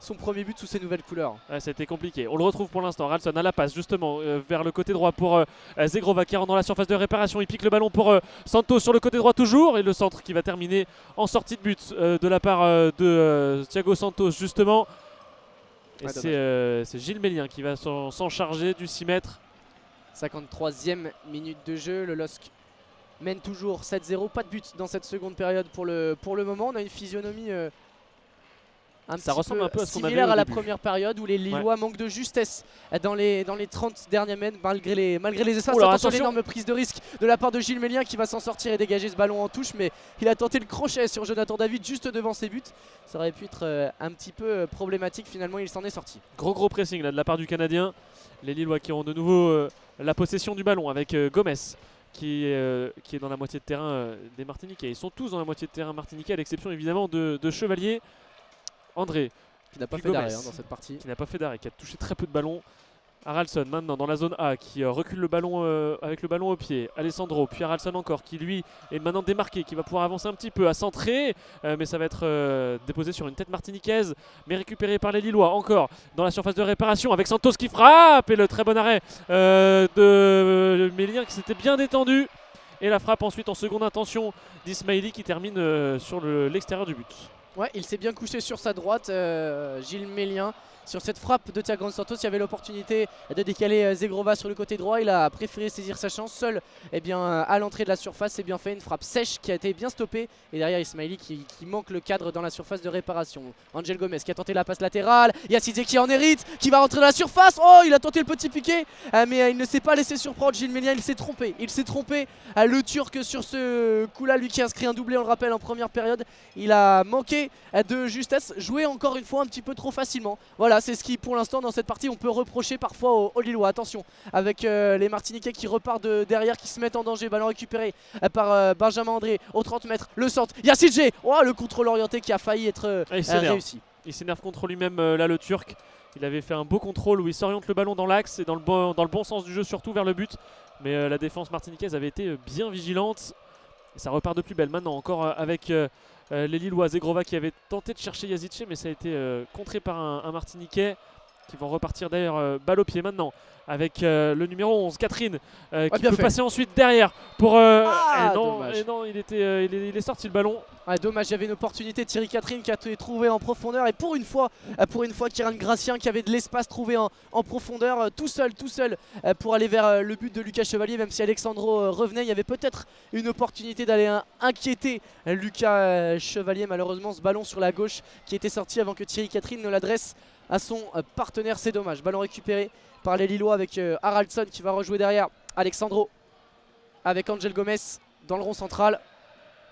son premier but sous ses nouvelles couleurs. Ouais, c'était compliqué. On le retrouve pour l'instant, Haraldsson à la passe justement vers le côté droit pour Zegrova qui rentre dans la surface de réparation. Il pique le ballon pour Santos sur le côté droit toujours, et le centre qui va terminer en sortie de but de la part de Thiago Santos justement. Et c'est Gilles Mélien qui va s'en charger du 6 mètres. 53e minute de jeu, le LOSC mène toujours 7-0, pas de but dans cette seconde période pour le moment. On a une physionomie ça ressemble un peu à ce qu'on avait similaire au à la début. première période où les Lillois manquent de justesse dans les 30 derniers mètres malgré les espaces. Oh là, attention, attention. l'énorme prise de risque de la part de Gilles Mélien qui va s'en sortir et dégager ce ballon en touche, mais il a tenté le crochet sur Jonathan David juste devant ses buts. Ça aurait pu être un petit peu problématique, finalement il s'en est sorti. Gros pressing là de la part du Canadien. Les Lillois qui ont de nouveau la possession du ballon avec Gomez qui est dans la moitié de terrain des Martiniquais. Ils sont tous dans la moitié de terrain martiniquais à l'exception évidemment de Chevalier. André Qui n'a pas puis fait d'arrêt Gomez, dans cette partie. qui n'a pas fait d'arrêt, qui a touché très peu de ballons. Haralson maintenant dans la zone A qui recule le ballon avec le ballon au pied. Alessandro, puis Haralson encore qui lui est maintenant démarqué, qui va pouvoir avancer un petit peu à centrer, mais ça va être déposé sur une tête martiniquaise, mais récupéré par les Lillois encore dans la surface de réparation avec Santos qui frappe et le très bon arrêt de Mélien qui s'était bien détendu. Et la frappe ensuite en seconde intention d'Ismaili qui termine sur l'extérieur du but. Ouais, il s'est bien couché sur sa droite, Gilles Mélien. Sur cette frappe de Thiago Santos, il y avait l'opportunité de décaler Zegrova sur le côté droit. Il a préféré saisir sa chance seul à l'entrée de la surface. C'est bien fait, une frappe sèche qui a été bien stoppée. Et derrière Ismaili qui manque le cadre dans la surface de réparation. Angel Gomez qui a tenté la passe latérale. Yacine qui en hérite, qui va rentrer dans la surface. Oh, il a tenté le petit piqué, mais il ne s'est pas laissé surprendre. Gilles Mélien, il s'est trompé. Il s'est trompé. Le Turc sur ce coup-là, lui qui a inscrit un doublé, on le rappelle, en première période. Il a manqué de justesse, joué encore une fois un petit peu trop facilement. Voilà, c'est ce qui pour l'instant dans cette partie on peut reprocher parfois aux Lillois. Attention avec les Martiniquais qui repartent derrière, qui se mettent en danger. Ballon récupéré par Benjamin André au 30 mètres, le centre, Yacine. Oh, le contrôle orienté qui a failli être réussi. Il s'énerve contre lui-même là le Turc. Il avait fait un beau contrôle où il s'oriente le ballon dans l'axe et dans le bon sens du jeu, surtout vers le but. Mais la défense martiniquaise avait été bien vigilante. Et ça repart de plus belle maintenant encore avec les Lillois. Zegrova qui avait tenté de chercher Yazice, mais ça a été contré par un Martiniquais qui vont repartir d'ailleurs balle au pied maintenant avec le numéro 11 Catherine qui peut passer ensuite derrière pour non, il est sorti le ballon. Ouais, dommage, il y avait une opportunité de Thierry Catherine qui a été trouvé en profondeur et pour une fois Kieran Gracien qui avait de l'espace trouvé en profondeur tout seul pour aller vers le but de Lucas Chevalier. Même si Alexandro revenait, il y avait peut-être une opportunité d'aller inquiéter Lucas Chevalier. Malheureusement ce ballon sur la gauche qui était sorti avant que Thierry Catherine ne l'adresse à son partenaire, c'est dommage. Ballon récupéré par les Lillois avec Haraldsson qui va rejouer derrière Alexandro avec Angel Gomez dans le rond central.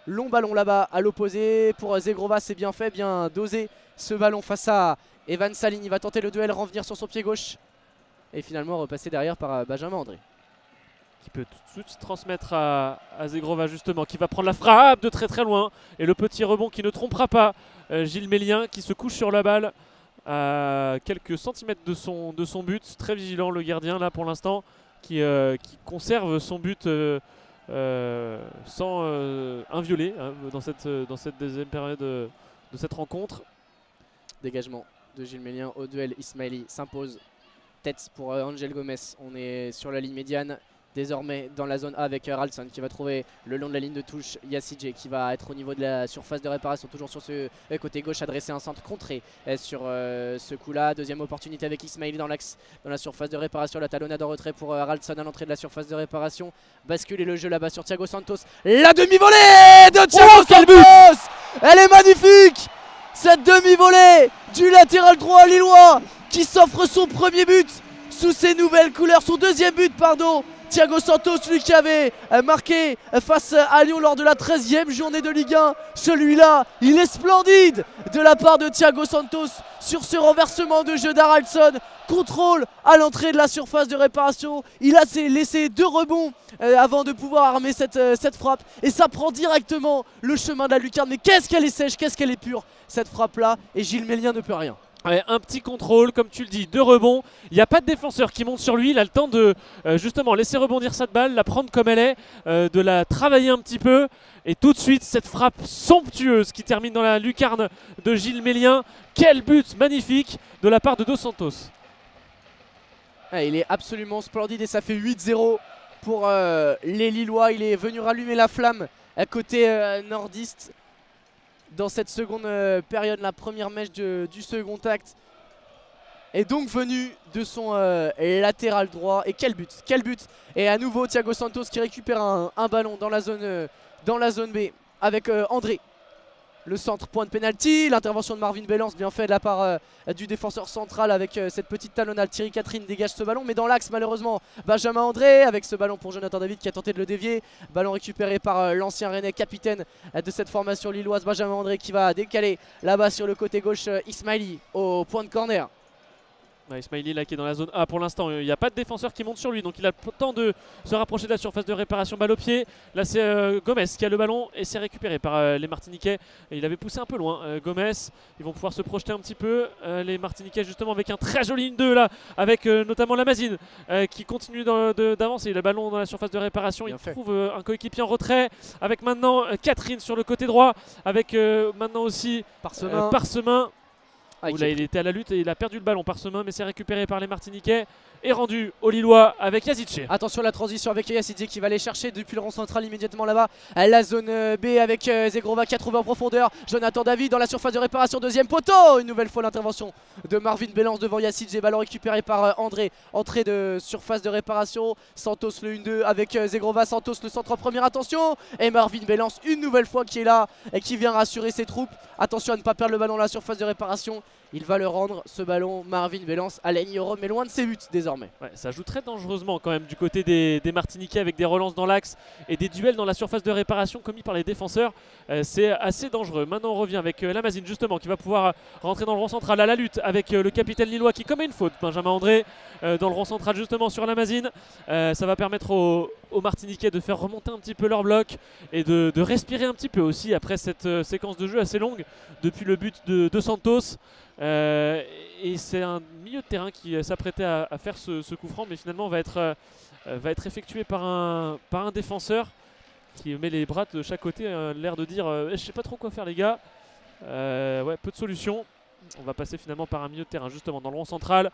Long ballon là-bas à l'opposé pour Zegrova, c'est bien fait, bien dosé ce ballon face à Evan Saline. Il va tenter le duel, revenir sur son pied gauche et finalement repasser derrière par Benjamin André. Qui peut tout de suite transmettre à Zegrova justement, qui va prendre la frappe de très loin. Et le petit rebond qui ne trompera pas Gilles Mélien qui se couche sur la balle à quelques centimètres de son but. Très vigilant le gardien là pour l'instant qui conserve son but sans inviolé dans cette deuxième période de cette rencontre. Dégagement de Gilles Mélien au duel. Ismaili s'impose. Tête pour Angel Gomez. On est sur la ligne médiane. Désormais dans la zone A avec Haraldsson qui va trouver le long de la ligne de touche Yacine qui va être au niveau de la surface de réparation, toujours sur ce côté gauche, adresser un centre contré sur ce coup là. Deuxième opportunité avec Ismaili dans l'axe, dans la surface de réparation. La talonnade en retrait pour Haraldsson à l'entrée de la surface de réparation. Basculer le jeu là-bas sur Thiago Santos. La demi-volée de Thiago Santos. Elle est magnifique, cette demi-volée du latéral droit lillois qui s'offre son premier but sous ses nouvelles couleurs, son deuxième but pardon. Thiago Santos, lui qui avait marqué face à Lyon lors de la 13e journée de Ligue 1. Celui-là, il est splendide de la part de Thiago Santos sur ce renversement de jeu d'Haraldsson. Contrôle à l'entrée de la surface de réparation. Il a laissé 2 rebonds avant de pouvoir armer cette frappe. Et ça prend directement le chemin de la lucarne. Mais qu'est-ce qu'elle est sèche, qu'est-ce qu'elle est pure cette frappe-là. Et Gilles Mélien ne peut rien. Ouais, un petit contrôle, comme tu le dis, 2 rebonds. Il n'y a pas de défenseur qui monte sur lui. Il a le temps de justement laisser rebondir cette balle, la prendre comme elle est, de la travailler un petit peu. Et tout de suite, cette frappe somptueuse qui termine dans la lucarne de Gilles Mélien. Quel but magnifique de la part de Dos Santos. Il est absolument splendide et ça fait 8-0 pour les Lillois. Il est venu rallumer la flamme à côté nordiste. Dans cette seconde période, la première mèche du second acte. est donc venu de son latéral droit. Et quel but, quel but. Et à nouveau Thiago Santos qui récupère un ballon dans la zone B avec André. Le centre, point de pénalty, l'intervention de Marvin Belance, bien fait de la part du défenseur central avec cette petite talonnade. Thierry Catherine dégage ce ballon, mais dans l'axe malheureusement Benjamin André avec ce ballon pour Jonathan David qui a tenté de le dévier. Ballon récupéré par l'ancien Rennais, capitaine de cette formation lilloise, Benjamin André qui va décaler là-bas sur le côté gauche Ismaili au point de corner. Ismaili là qui est dans la zone A pour l'instant, il n'y a pas de défenseur qui monte sur lui, donc il a le temps de se rapprocher de la surface de réparation, balle au pied. Là c'est Gomez qui a le ballon et c'est récupéré par les Martiniquais. Et il avait poussé un peu loin Gomez, ils vont pouvoir se projeter un petit peu les Martiniquais justement avec un très joli 1-2 là, avec notamment Lamazine qui continue d'avancer. Il a le ballon dans la surface de réparation, il trouve un coéquipier en retrait avec maintenant Catherine sur le côté droit, avec maintenant aussi Parsemin. Là, il était à la lutte et il a perdu le ballon Parsemin, mais c'est récupéré par les Martiniquais et rendu au Lillois avec Yazidze. Attention à la transition avec Yazidze qui va aller chercher depuis le rond central immédiatement là-bas la zone B avec Zegrova qui a trouvé en profondeur Jonathan David dans la surface de réparation, deuxième poteau. Une nouvelle fois l'intervention de Marvin Belance devant Yazidze, ballon récupéré par André, entrée de surface de réparation. Santos le 1-2 avec Zegrova, Santos le centre en première, attention, et Marvin Belance une nouvelle fois qui est là et qui vient rassurer ses troupes. Attention à ne pas perdre le ballon dans la surface de réparation. Il va le rendre, ce ballon, Marvin Belance à Legnerome, mais loin de ses buts désormais. Ouais, ça joue très dangereusement quand même du côté des Martiniquais avec des relances dans l'axe et des duels dans la surface de réparation commis par les défenseurs. C'est assez dangereux. Maintenant on revient avec Lamazine justement qui va pouvoir rentrer dans le rond central à la lutte avec le capitaine lillois qui commet une faute, Benjamin André, dans le rond central justement sur Lamazine. Ça va permettre aux Martiniquais de faire remonter un petit peu leur bloc et de respirer un petit peu aussi après cette séquence de jeu assez longue depuis le but de Santos. Et c'est un milieu de terrain qui s'apprêtait à faire ce coup franc, mais finalement va être effectué par un défenseur qui met les bras de chaque côté, l'air de dire je sais pas trop quoi faire les gars. Ouais, peu de solutions. On va passer finalement par un milieu de terrain justement dans le rond central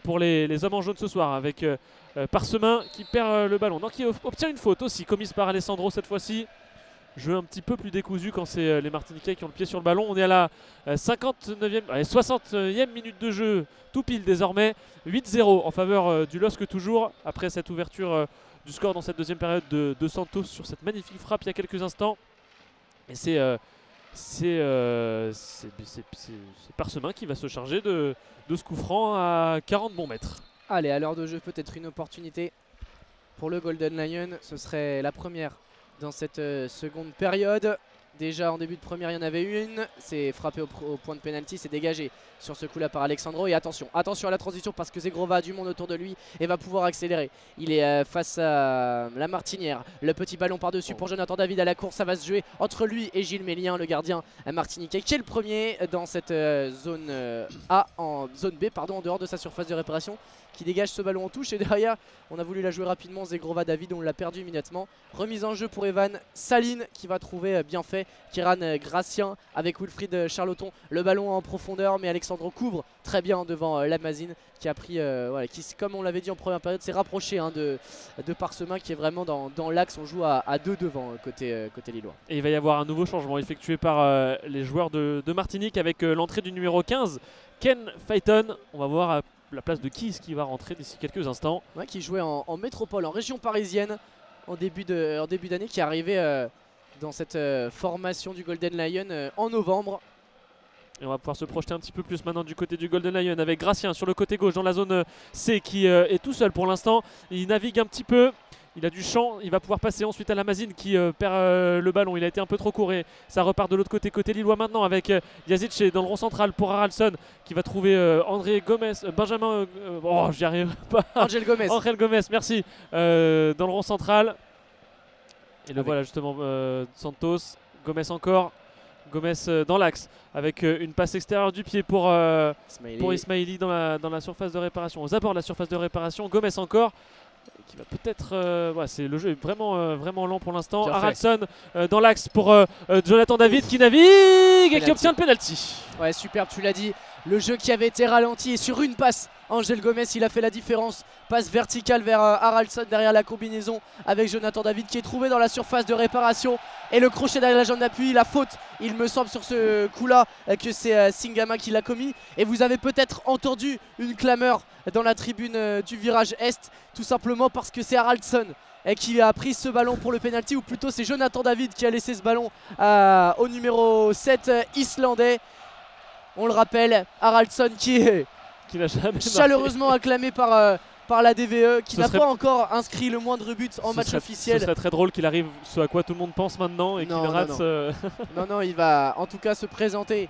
pour les hommes en jaune ce soir avec Parsemin qui perd le ballon, donc qui obtient une faute aussi commise par Alessandro cette fois-ci. Jeu un petit peu plus décousu quand c'est les Martiniquais qui ont le pied sur le ballon. On est à la 60e minute de jeu, tout pile désormais. 8-0 en faveur du LOSC toujours, après cette ouverture du score dans cette deuxième période de Santos sur cette magnifique frappe il y a quelques instants. Et c'est Parsemin qui va se charger de ce coup franc à 40 bons mètres. Allez, à l'heure de jeu, peut-être une opportunité pour le Golden Lion. Ce serait la première dans cette seconde période. Déjà en début de première il y en avait une, c'est frappé au point de pénalty, c'est dégagé sur ce coup là par Alexandro. Et attention à la transition parce que Zegrova a du monde autour de lui et va pouvoir accélérer. Il est face à la Martinière, le petit ballon par dessus pour Jonathan David à la course. Ça va se jouer entre lui et Gilles Mélien, le gardien martiniquais, qui est le premier dans cette zone A, en zone B pardon, en dehors de sa surface de réparation, qui dégage ce ballon en touche. Et derrière on a voulu la jouer rapidement, Zegrova David, on l'a perdu immédiatement. Remise en jeu pour Evan Saline qui va trouver bien fait Kiran Gracien avec Wilfried Charloton, le ballon en profondeur, mais Alexandro couvre très bien devant Lamazine qui a pris, voilà, qui, comme on l'avait dit en première période, s'est rapproché de Parsemin qui est vraiment dans l'axe. On joue à deux devant côté lillois. Et il va y avoir un nouveau changement effectué par les joueurs de Martinique avec l'entrée du numéro 15, Ken Phaeton. On va voir la place de qui va rentrer d'ici quelques instants. Ouais, qui jouait en métropole, en région parisienne en début d'année, qui est arrivé dans cette formation du Golden Lion en novembre. Et on va pouvoir se projeter un petit peu plus maintenant du côté du Golden Lion avec Gracien sur le côté gauche dans la zone C qui est tout seul pour l'instant. Il navigue un petit peu, il a du champ, il va pouvoir passer ensuite à Lamazine qui perd le ballon. Il a été un peu trop court et ça repart de l'autre côté lillois maintenant avec Yazidze dans le rond central pour Haraldsson qui va trouver André Gomez, Benjamin, oh j'y arrive pas. Angel Gomez, merci, dans le rond central. Et le voilà justement Santos, Gomez encore. Gomez dans l'axe avec une passe extérieure du pied pour Ismaili dans la surface de réparation. Aux abords de la surface de réparation, Gomez encore qui va peut-être... le jeu est vraiment lent pour l'instant. Haraldsson dans l'axe pour Jonathan David qui navigue et qui obtient le penalty. Ouais, superbe, tu l'as dit. Le jeu qui avait été ralenti et sur une passe Angel Gomez, il a fait la différence. Passe verticale vers Haraldson derrière la combinaison avec Jonathan David qui est trouvé dans la surface de réparation. Et le crochet derrière la jambe d'appui, la faute, il me semble sur ce coup-là que c'est Singama qui l'a commis. Et vous avez peut-être entendu une clameur dans la tribune du virage Est, tout simplement parce que c'est Haraldson qui a pris ce ballon pour le penalty, ou plutôt c'est Jonathan David qui a laissé ce ballon au numéro 7 islandais. On le rappelle, Haraldson qui n'a jamais chaleureusement acclamé par la DVE, qui n'a pas encore inscrit le moindre but en match officiel. Ce serait très drôle qu'il arrive ce à quoi tout le monde pense maintenant et qu'il rate. Non, il va en tout cas se présenter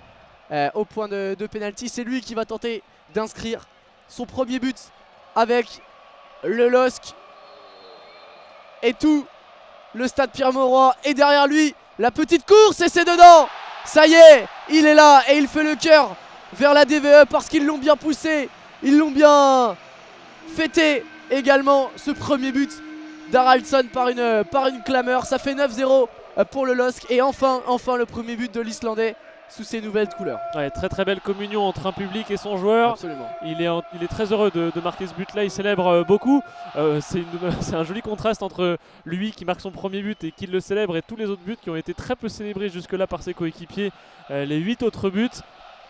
au point de penalty. C'est lui qui va tenter d'inscrire son premier but avec le LOSC. Et tout le stade Pierre-Mauroy est derrière lui. La petite course et c'est dedans. Ça y est, il est là et il fait le cœur vers la DVE parce qu'ils l'ont bien poussé. Ils l'ont bien fêté également, ce premier but d'Haraldson par une clameur. Ça fait 9-0 pour le LOSC et enfin le premier but de l'Islandais sous ses nouvelles couleurs. Ouais, très très belle communion entre un public et son joueur. Absolument. Il est très heureux de marquer ce but là, il célèbre beaucoup. C'est un joli contraste entre lui qui marque son premier but et qui le célèbre et tous les autres buts qui ont été très peu célébrés jusque là par ses coéquipiers, les 8 autres buts.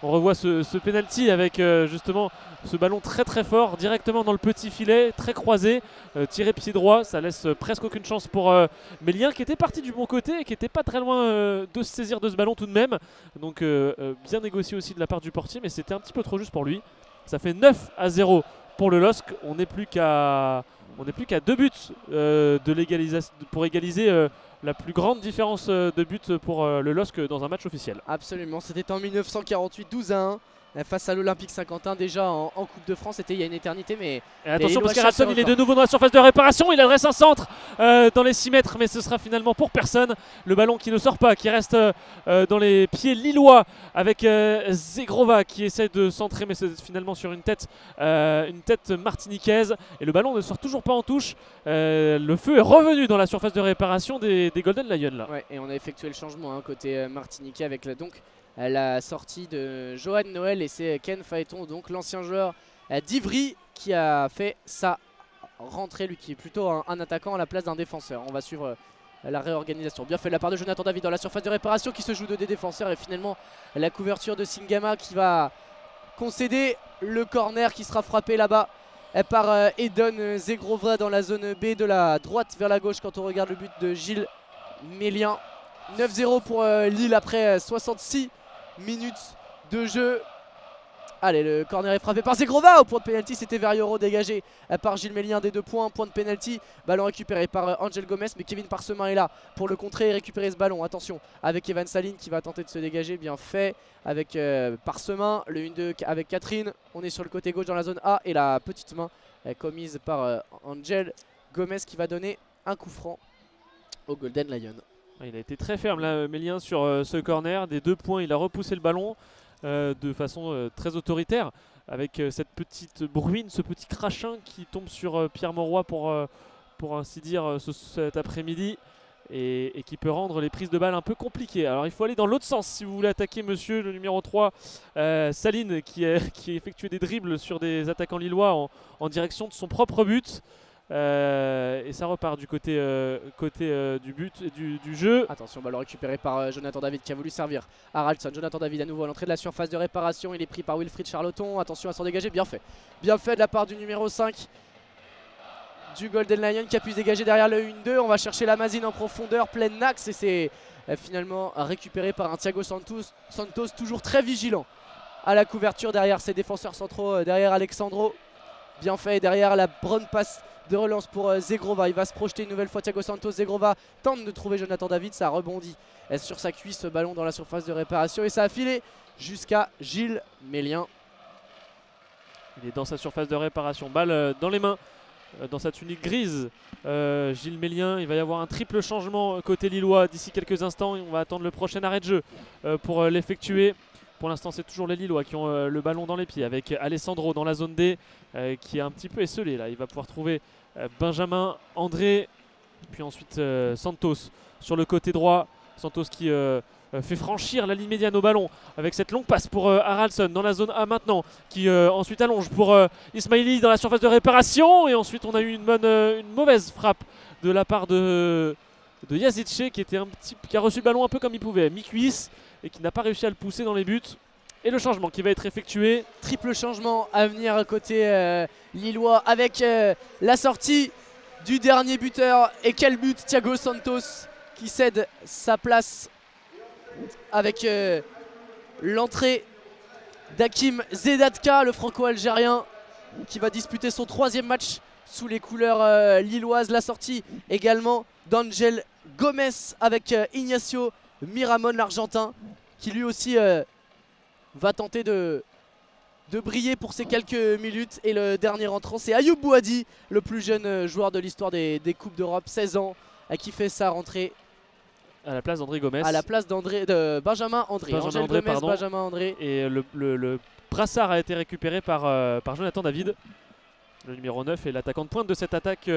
On revoit ce penalty avec justement ce ballon très très fort directement dans le petit filet, très croisé, tiré pied droit, ça laisse presque aucune chance pour Mélien qui était parti du bon côté et qui n'était pas très loin de se saisir de ce ballon tout de même. Donc bien négocié aussi de la part du portier, mais c'était un petit peu trop juste pour lui. Ça fait 9-0 pour le LOSC, on n'est plus qu'à 2 buts pour égaliser la plus grande différence de but pour le LOSC dans un match officiel. Absolument, c'était en 1948, 12-1 face à l'Olympique Saint-Quentin, déjà en Coupe de France. C'était il y a une éternité, mais et attention parce qu'Haraldson il est de nouveau dans la surface de réparation. Il adresse un centre dans les 6 mètres, mais ce sera finalement pour personne. Le ballon qui ne sort pas, qui reste dans les pieds lillois avec Zegrova qui essaie de centrer, mais c'est finalement sur une tête martiniquaise. Et le ballon ne sort toujours pas en touche. Le feu est revenu dans la surface de réparation des Golden Lions là. Ouais, et on a effectué le changement côté martiniquais avec la sortie de Johan Noël, et c'est Ken Phaéton, donc l'ancien joueur d'Ivry, qui a fait sa rentrée, lui qui est plutôt un attaquant à la place d'un défenseur. On va suivre la réorganisation. Bien fait de la part de Jonathan David dans la surface de réparation qui se joue de des défenseurs, et finalement la couverture de Singama qui va concéder le corner qui sera frappé là-bas par Edon Zegrova dans la zone B, de la droite vers la gauche quand on regarde le but de Gilles Mélien. 9-0 pour Lille après 66 minutes de jeu. Allez, le corner est frappé par Zegrova au point de pénalty. C'était Verriero dégagé par Gilles Mélien des 2 points. Point de pénalty, ballon récupéré par Angel Gomez, mais Kevin Parsemin est là pour le contrer et récupérer ce ballon. Attention avec Evan Saline qui va tenter de se dégager. Bien fait avec Parsemin. Le 1-2 avec Catherine. On est sur le côté gauche dans la zone A, et la petite main commise par Angel Gomez qui va donner un coup franc au Golden Lion. Il a été très ferme là, Mélien, sur ce corner. Des 2 points, il a repoussé le ballon de façon très autoritaire, avec cette petite bruine, ce petit crachin qui tombe sur Pierre-Mauroy pour ainsi dire cet après-midi, et qui peut rendre les prises de balles un peu compliquées. Alors il faut aller dans l'autre sens si vous voulez attaquer monsieur le numéro 3, Saline, qui effectuait des dribbles sur des attaquants lillois en direction de son propre but. Et ça repart du côté du but et du jeu. Attention, ballon récupéré par Jonathan David qui a voulu servir Haraldson. Jonathan David à nouveau à l'entrée de la surface de réparation. Il est pris par Wilfried Charloton. Attention à s'en dégager, bien fait. Bien fait de la part du numéro 5 du Golden Lion qui a pu se dégager derrière le 1-2. On va chercher la Mazine en profondeur, pleine axe, et c'est finalement récupéré par un Thiago Santos, toujours très vigilant à la couverture derrière ses défenseurs centraux, derrière Alexandro. Bien fait, derrière la bonne passe de relance pour Zegrova. Il va se projeter une nouvelle fois Thiago Santos. Zegrova tente de trouver Jonathan David. Ça a rebondi sur sa cuisse, ce ballon dans la surface de réparation, et ça a filé jusqu'à Gilles Mélien. Il est dans sa surface de réparation. Balle dans les mains, dans sa tunique grise. Gilles Mélien, il va y avoir un triple changement côté lillois d'ici quelques instants. On va attendre le prochain arrêt de jeu pour l'effectuer. Pour l'instant, c'est toujours les Lillois qui ont le ballon dans les pieds, avec Alessandro dans la zone D qui est un petit peu esselé là. Il va pouvoir trouver Benjamin, André, puis ensuite Santos sur le côté droit. Santos qui fait franchir la ligne médiane au ballon avec cette longue passe pour Haraldsson dans la zone A maintenant, qui ensuite allonge pour Ismaili dans la surface de réparation. Et ensuite on a eu une mauvaise frappe de la part de Yazice qui a reçu le ballon un peu comme il pouvait, mi-cuisse, et qui n'a pas réussi à le pousser dans les buts. Et le changement qui va être effectué. Triple changement à venir côté lillois avec la sortie du dernier buteur. Et quel but, Thiago Santos qui cède sa place avec l'entrée d'Hakim Zedatka, le franco-algérien, qui va disputer son 3e match sous les couleurs lilloises. La sortie également d'Angel Gomez avec Ignacio Miramon, l'Argentin, qui lui aussi va tenter de briller pour ces quelques minutes. Et le dernier entrant, c'est Ayoub Bouhadi, le plus jeune joueur de l'histoire des Coupes d'Europe, 16 ans, qui fait sa rentrée à la place d'André Gomez. À la place de Benjamin André. Angel Gomez, Benjamin André. Et le brassard a été récupéré par Jonathan David, le numéro 9, et l'attaquant de pointe de cette attaque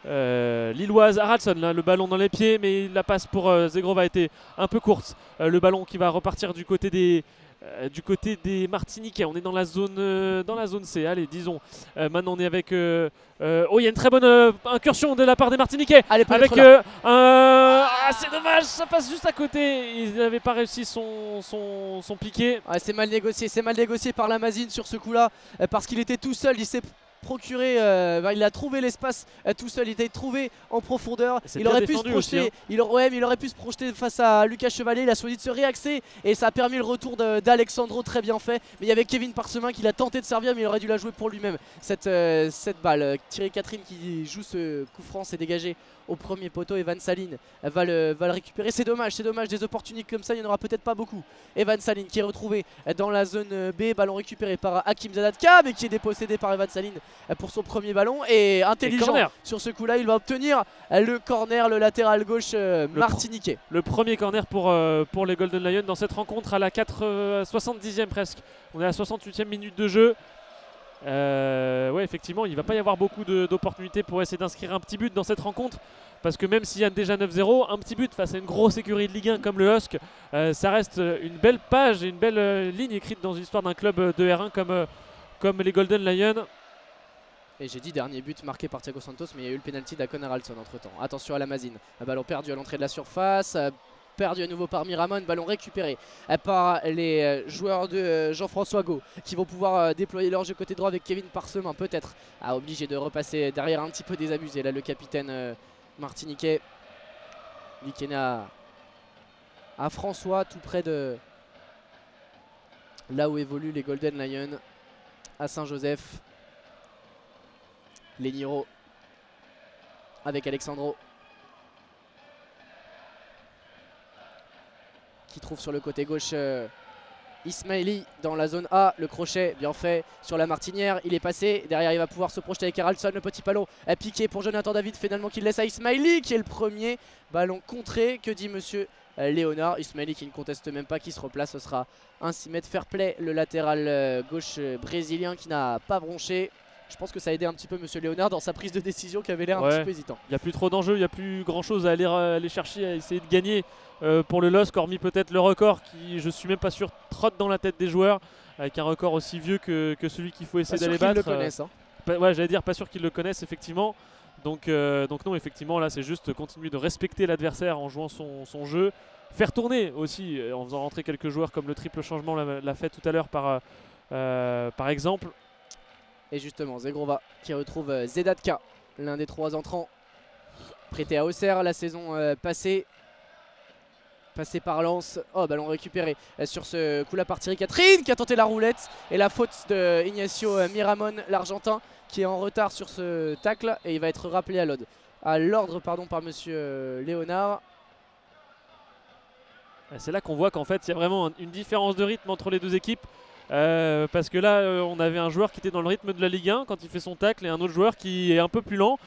lilloise. Haraldsson, là, le ballon dans les pieds, mais la passe pour Zegrova a été un peu courte. Le ballon qui va repartir du côté des Martiniquais. On est dans la zone C, allez, disons. Maintenant on est avec oh, il y a une très bonne incursion de la part des Martiniquais. Allez, avec c'est dommage, ça passe juste à côté. Il n'avait pas réussi son piqué. Ouais, c'est mal négocié par Lamazine sur ce coup là, parce qu'il était tout seul. Il s'est procuré, il a trouvé l'espace tout seul, il était trouvé en profondeur. Il aurait pu se projeter, aussi, hein. il aurait pu se projeter face à Lucas Chevalier. Il a choisi de se réaxer et ça a permis le retour d'Alexandro, très bien fait. Mais il y avait Kevin Parsemin qui l'a tenté de servir, mais il aurait dû la jouer pour lui-même. Cette balle, Thierry Catherine qui joue ce coup franc, s'est dégagé au premier poteau. Evan Saline va le récupérer. C'est dommage, des opportunités comme ça, il n'y en aura peut-être pas beaucoup. Evan Saline qui est retrouvé dans la zone B, ballon récupéré par Hakim Zedatka, mais qui est dépossédé par Evan Saline pour son premier ballon. Et intelligent sur ce coup là, il va obtenir le corner, le latéral gauche martiniquais. Le premier corner pour les Golden Lions dans cette rencontre à la 70e presque. On est à la 68e minute de jeu. Ouais, effectivement, il ne va pas y avoir beaucoup d'opportunités pour essayer d'inscrire un petit but dans cette rencontre, parce que même s'il y a déjà 9-0, un petit but face à une grosse écurie de Ligue 1 comme le LOSC, ça reste une belle page et une belle ligne écrite dans l'histoire d'un club de R1 comme les Golden Lions. Et j'ai dit dernier but marqué par Thiago Santos, mais il y a eu le penalty d'Akon Haraldsson entre temps. Attention à Lamazine, un ballon perdu à l'entrée de la surface, perdu à nouveau par Miramon, ballon récupéré par les joueurs de Jean-François Gault, qui vont pouvoir déployer leur jeu côté droit avec Kevin Parsemin, peut-être obligé de repasser derrière, un petit peu désabusé là le capitaine martiniquais. Likena à François, tout près de là où évoluent les Golden Lions, à Saint-Joseph. Leniro avec Alexandro qui trouve sur le côté gauche Ismaili dans la zone A. Le crochet bien fait sur la martinière, il est passé, derrière il va pouvoir se projeter avec Haraldsson. Le petit ballon piqué pour Jonathan David, finalement qu'il laisse à Ismaili, qui est le premier ballon contré. Que dit monsieur Léonard? Ismaili qui ne conteste même pas, qui se replace. Ce sera un 6 mètres. Fair play, le latéral gauche brésilien qui n'a pas bronché. Je pense que ça a aidé un petit peu monsieur Léonard dans sa prise de décision, qui avait l'air un petit peu hésitant. Il n'y a plus trop d'enjeux, il n'y a plus grand chose à aller chercher, à essayer de gagner pour le LOSC, hormis peut-être le record qui, je suis même pas sûr, trotte dans la tête des joueurs, avec un record aussi vieux que celui qu'il faut essayer d'aller battre. Pas sûr qu'ils le connaissent. Ouais, j'allais dire pas sûr qu'ils le connaissent effectivement. Donc non, effectivement là c'est juste continuer de respecter l'adversaire en jouant son jeu. Faire tourner aussi, en faisant rentrer quelques joueurs comme le triple changement l'a fait tout à l'heure par exemple. Et justement, Zegrova qui retrouve Zedatka, l'un des 3 entrants prêté à Auxerre la saison passée. Passé par Lens. Oh, ballon récupéré sur ce coup-là par Thierry Catherine qui a tenté la roulette. Et la faute de Ignacio Miramon, l'Argentin, qui est en retard sur ce tacle. Et il va être rappelé à l'ordre par monsieur Léonard. C'est là qu'on voit qu'en fait il y a vraiment une différence de rythme entre les deux équipes. Parce que là on avait un joueur qui était dans le rythme de la Ligue 1 quand il fait son tacle et un autre joueur qui est un peu plus lent,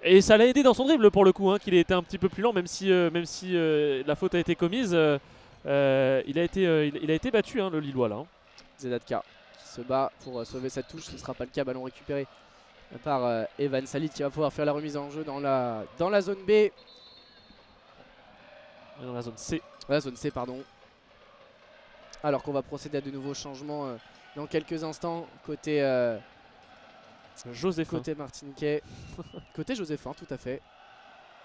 et ça l'a aidé dans son dribble pour le coup, qu'il ait été un petit peu plus lent, même si la faute a été commise. Il a été battu, le Lillois là. Zedatka qui se bat pour sauver cette touche, ce ne sera pas le cas. Ballon récupéré par Evan Saline qui va pouvoir faire la remise en jeu dans la zone B. Dans la zone C. La zone C, pardon. Alors qu'on va procéder à de nouveaux changements dans quelques instants côté Joséphin. côté martiniquais. Côté Joséphin, tout à fait.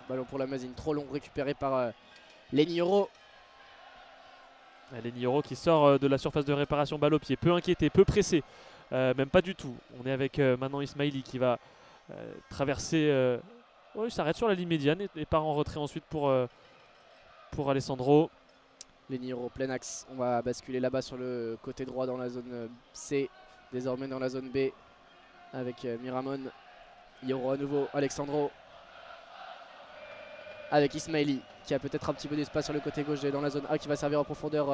Ballon pour la Mazine, trop long, récupéré par Lenny Euro. Lenny Euro qui sort de la surface de réparation, balle au pied, peu inquiété, peu pressé, même pas du tout. On est avec maintenant Ismaili qui va traverser. Il s'arrête sur la ligne médiane et part en retrait ensuite pour Alessandro. Lenny Euro, plein axe. On va basculer là-bas sur le côté droit dans la zone C, désormais dans la zone B avec Miramon. Euro à nouveau, Alexandro. Avec Ismaili qui a peut-être un petit peu d'espace sur le côté gauche dans la zone A qui va servir en profondeur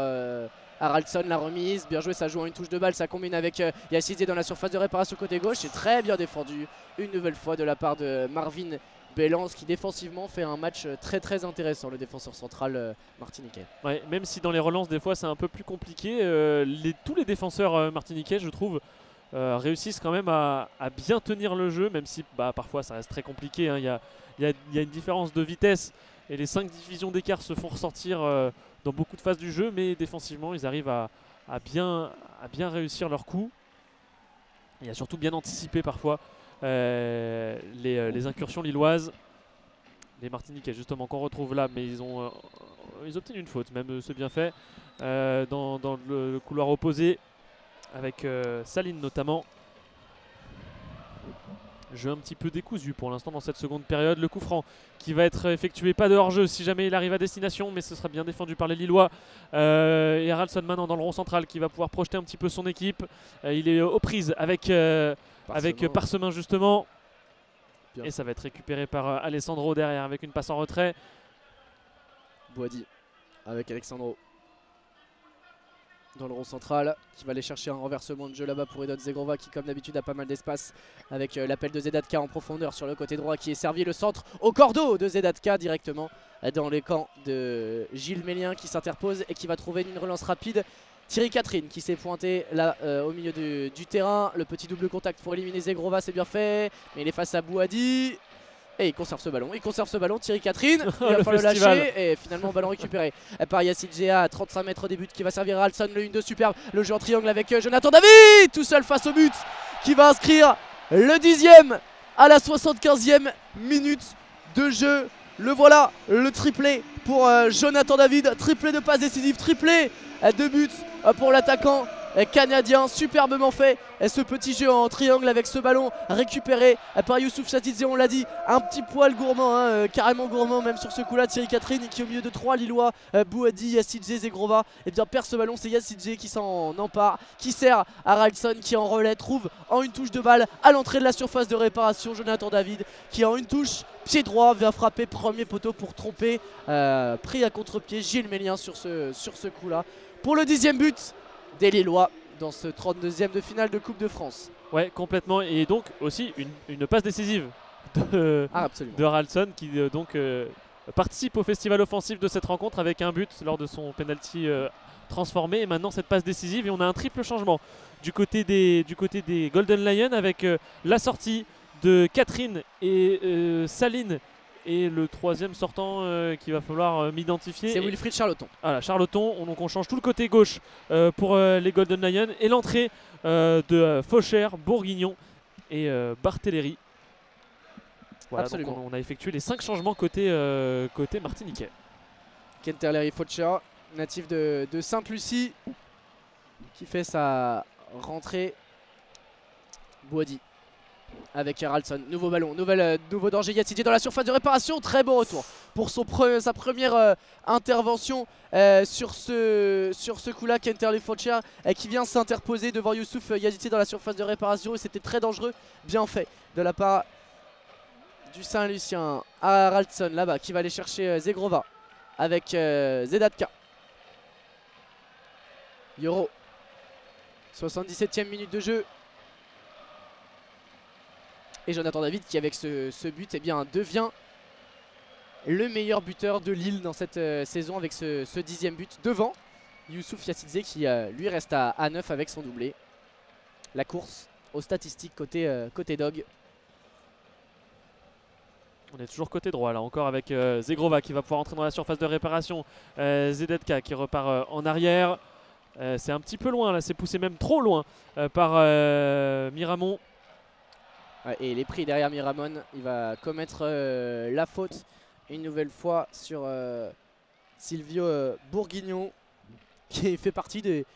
Haraldson. La remise, bien joué, ça joue en une touche de balle, ça combine avec Yacine dans la surface de réparation côté gauche. C'est très bien défendu une nouvelle fois de la part de Marvin Bellance qui défensivement fait un match très intéressant, le défenseur central martiniquais. Ouais, même si dans les relances des fois c'est un peu plus compliqué, tous les défenseurs martiniquais je trouve réussissent quand même à bien tenir le jeu, même si parfois ça reste très compliqué, hein. Il y a une différence de vitesse et les 5 divisions d'écart se font ressortir dans beaucoup de phases du jeu, mais défensivement ils arrivent à bien réussir leur coup et à surtout bien anticiper parfois les incursions lilloises. Les Martiniquais justement qu'on retrouve là, mais ils obtiennent une faute, même c'est bien fait dans le couloir opposé avec Saline notamment. Jeu un petit peu décousu pour l'instant dans cette seconde période. Le coup franc qui va être effectué, pas de hors-jeu si jamais il arrive à destination, mais ce sera bien défendu par les Lillois. Et Haraldson maintenant dans le rond central qui va pouvoir projeter un petit peu son équipe. Il est aux prises avec Parsemin justement. Bien. Et ça va être récupéré par Alessandro derrière avec une passe en retrait. Boadi avec Alessandro dans le rond central qui va aller chercher un renversement de jeu là-bas pour Edon Zegrova qui comme d'habitude a pas mal d'espace avec l'appel de Zedatka en profondeur sur le côté droit qui est servi, le centre au cordeau de Zedatka directement dans les camps de Gilles Mélien qui s'interpose et qui va trouver une relance rapide. Thierry Catherine qui s'est pointé là au milieu du terrain, le petit double contact pour éliminer Zegrova, c'est bien fait, mais il est face à Boadi. Et il conserve ce ballon, Thierry Catherine, il va falloir le lâcher et finalement ballon récupéré par Yacine Géa à 35 mètres des buts qui va servir à Alson, le 1-2 superbe, le jeu en triangle avec Jonathan David, tout seul face au but qui va inscrire le 10e à la 75e minute de jeu. Le voilà, le triplé pour Jonathan David, triplé de passes décisives, triplé de buts pour l'attaquant canadien, superbement fait ce petit jeu en triangle avec ce ballon récupéré par Youssouf Chatidze, on l'a dit, un petit poil gourmand, hein, carrément gourmand même sur ce coup là. Thierry Catherine qui est au milieu de 3 Lillois, Bouadi, Yacine Zegrova, et bien perd ce ballon, c'est Yacine qui s'en empare, qui sert à Haraldson qui en relais, trouve en une touche de balle à l'entrée de la surface de réparation Jonathan David qui en une touche pied droit vient frapper premier poteau pour tromper, pris à contre-pied Gilles Mélien sur ce coup là pour le 10e but des Lillois dans ce 32e de finale de Coupe de France. Ouais, complètement, et donc aussi une passe décisive de Haraldson qui participe au festival offensif de cette rencontre avec un but lors de son penalty transformé, et maintenant cette passe décisive, et on a un triple changement du côté des Golden Lions avec la sortie de Catherine et Saline. Et le troisième sortant qu'il va falloir m'identifier, c'est Wilfried Charloton. Voilà, Charloton. Donc on change tout le côté gauche pour les Golden Lions. Et l'entrée de Faucher, Bourguignon et Barthéléry. Voilà, donc on a effectué les 5 changements côté martiniquais. Kenterleri Faucher, natif de Sainte-Lucie, qui fait sa rentrée. Boadi avec Haraldson, nouveau ballon, nouveau danger, Yatidje dans la surface de réparation, très bon retour pour sa première intervention sur ce coup-là. Kenterli Faucher qui vient s'interposer devant Youssouf Yatidje dans la surface de réparation, et c'était très dangereux, bien fait de la part du Saint-Lucien. Haraldson là-bas qui va aller chercher Zegrova avec Zedatka. Euro, 77e minute de jeu. Et Jonathan David qui avec ce but devient le meilleur buteur de Lille dans cette saison avec ce 10e but devant Youssouf Yacine qui lui reste à 9 avec son doublé. La course aux statistiques côté dog. On est toujours côté droit là, encore avec Zegrova qui va pouvoir entrer dans la surface de réparation. Zedetka qui repart en arrière. C'est un petit peu loin là, c'est poussé même trop loin par Miramon. Ouais, et il est pris derrière Miramon. Il va commettre la faute une nouvelle fois sur Silvio Bourguignon, qui fait partie des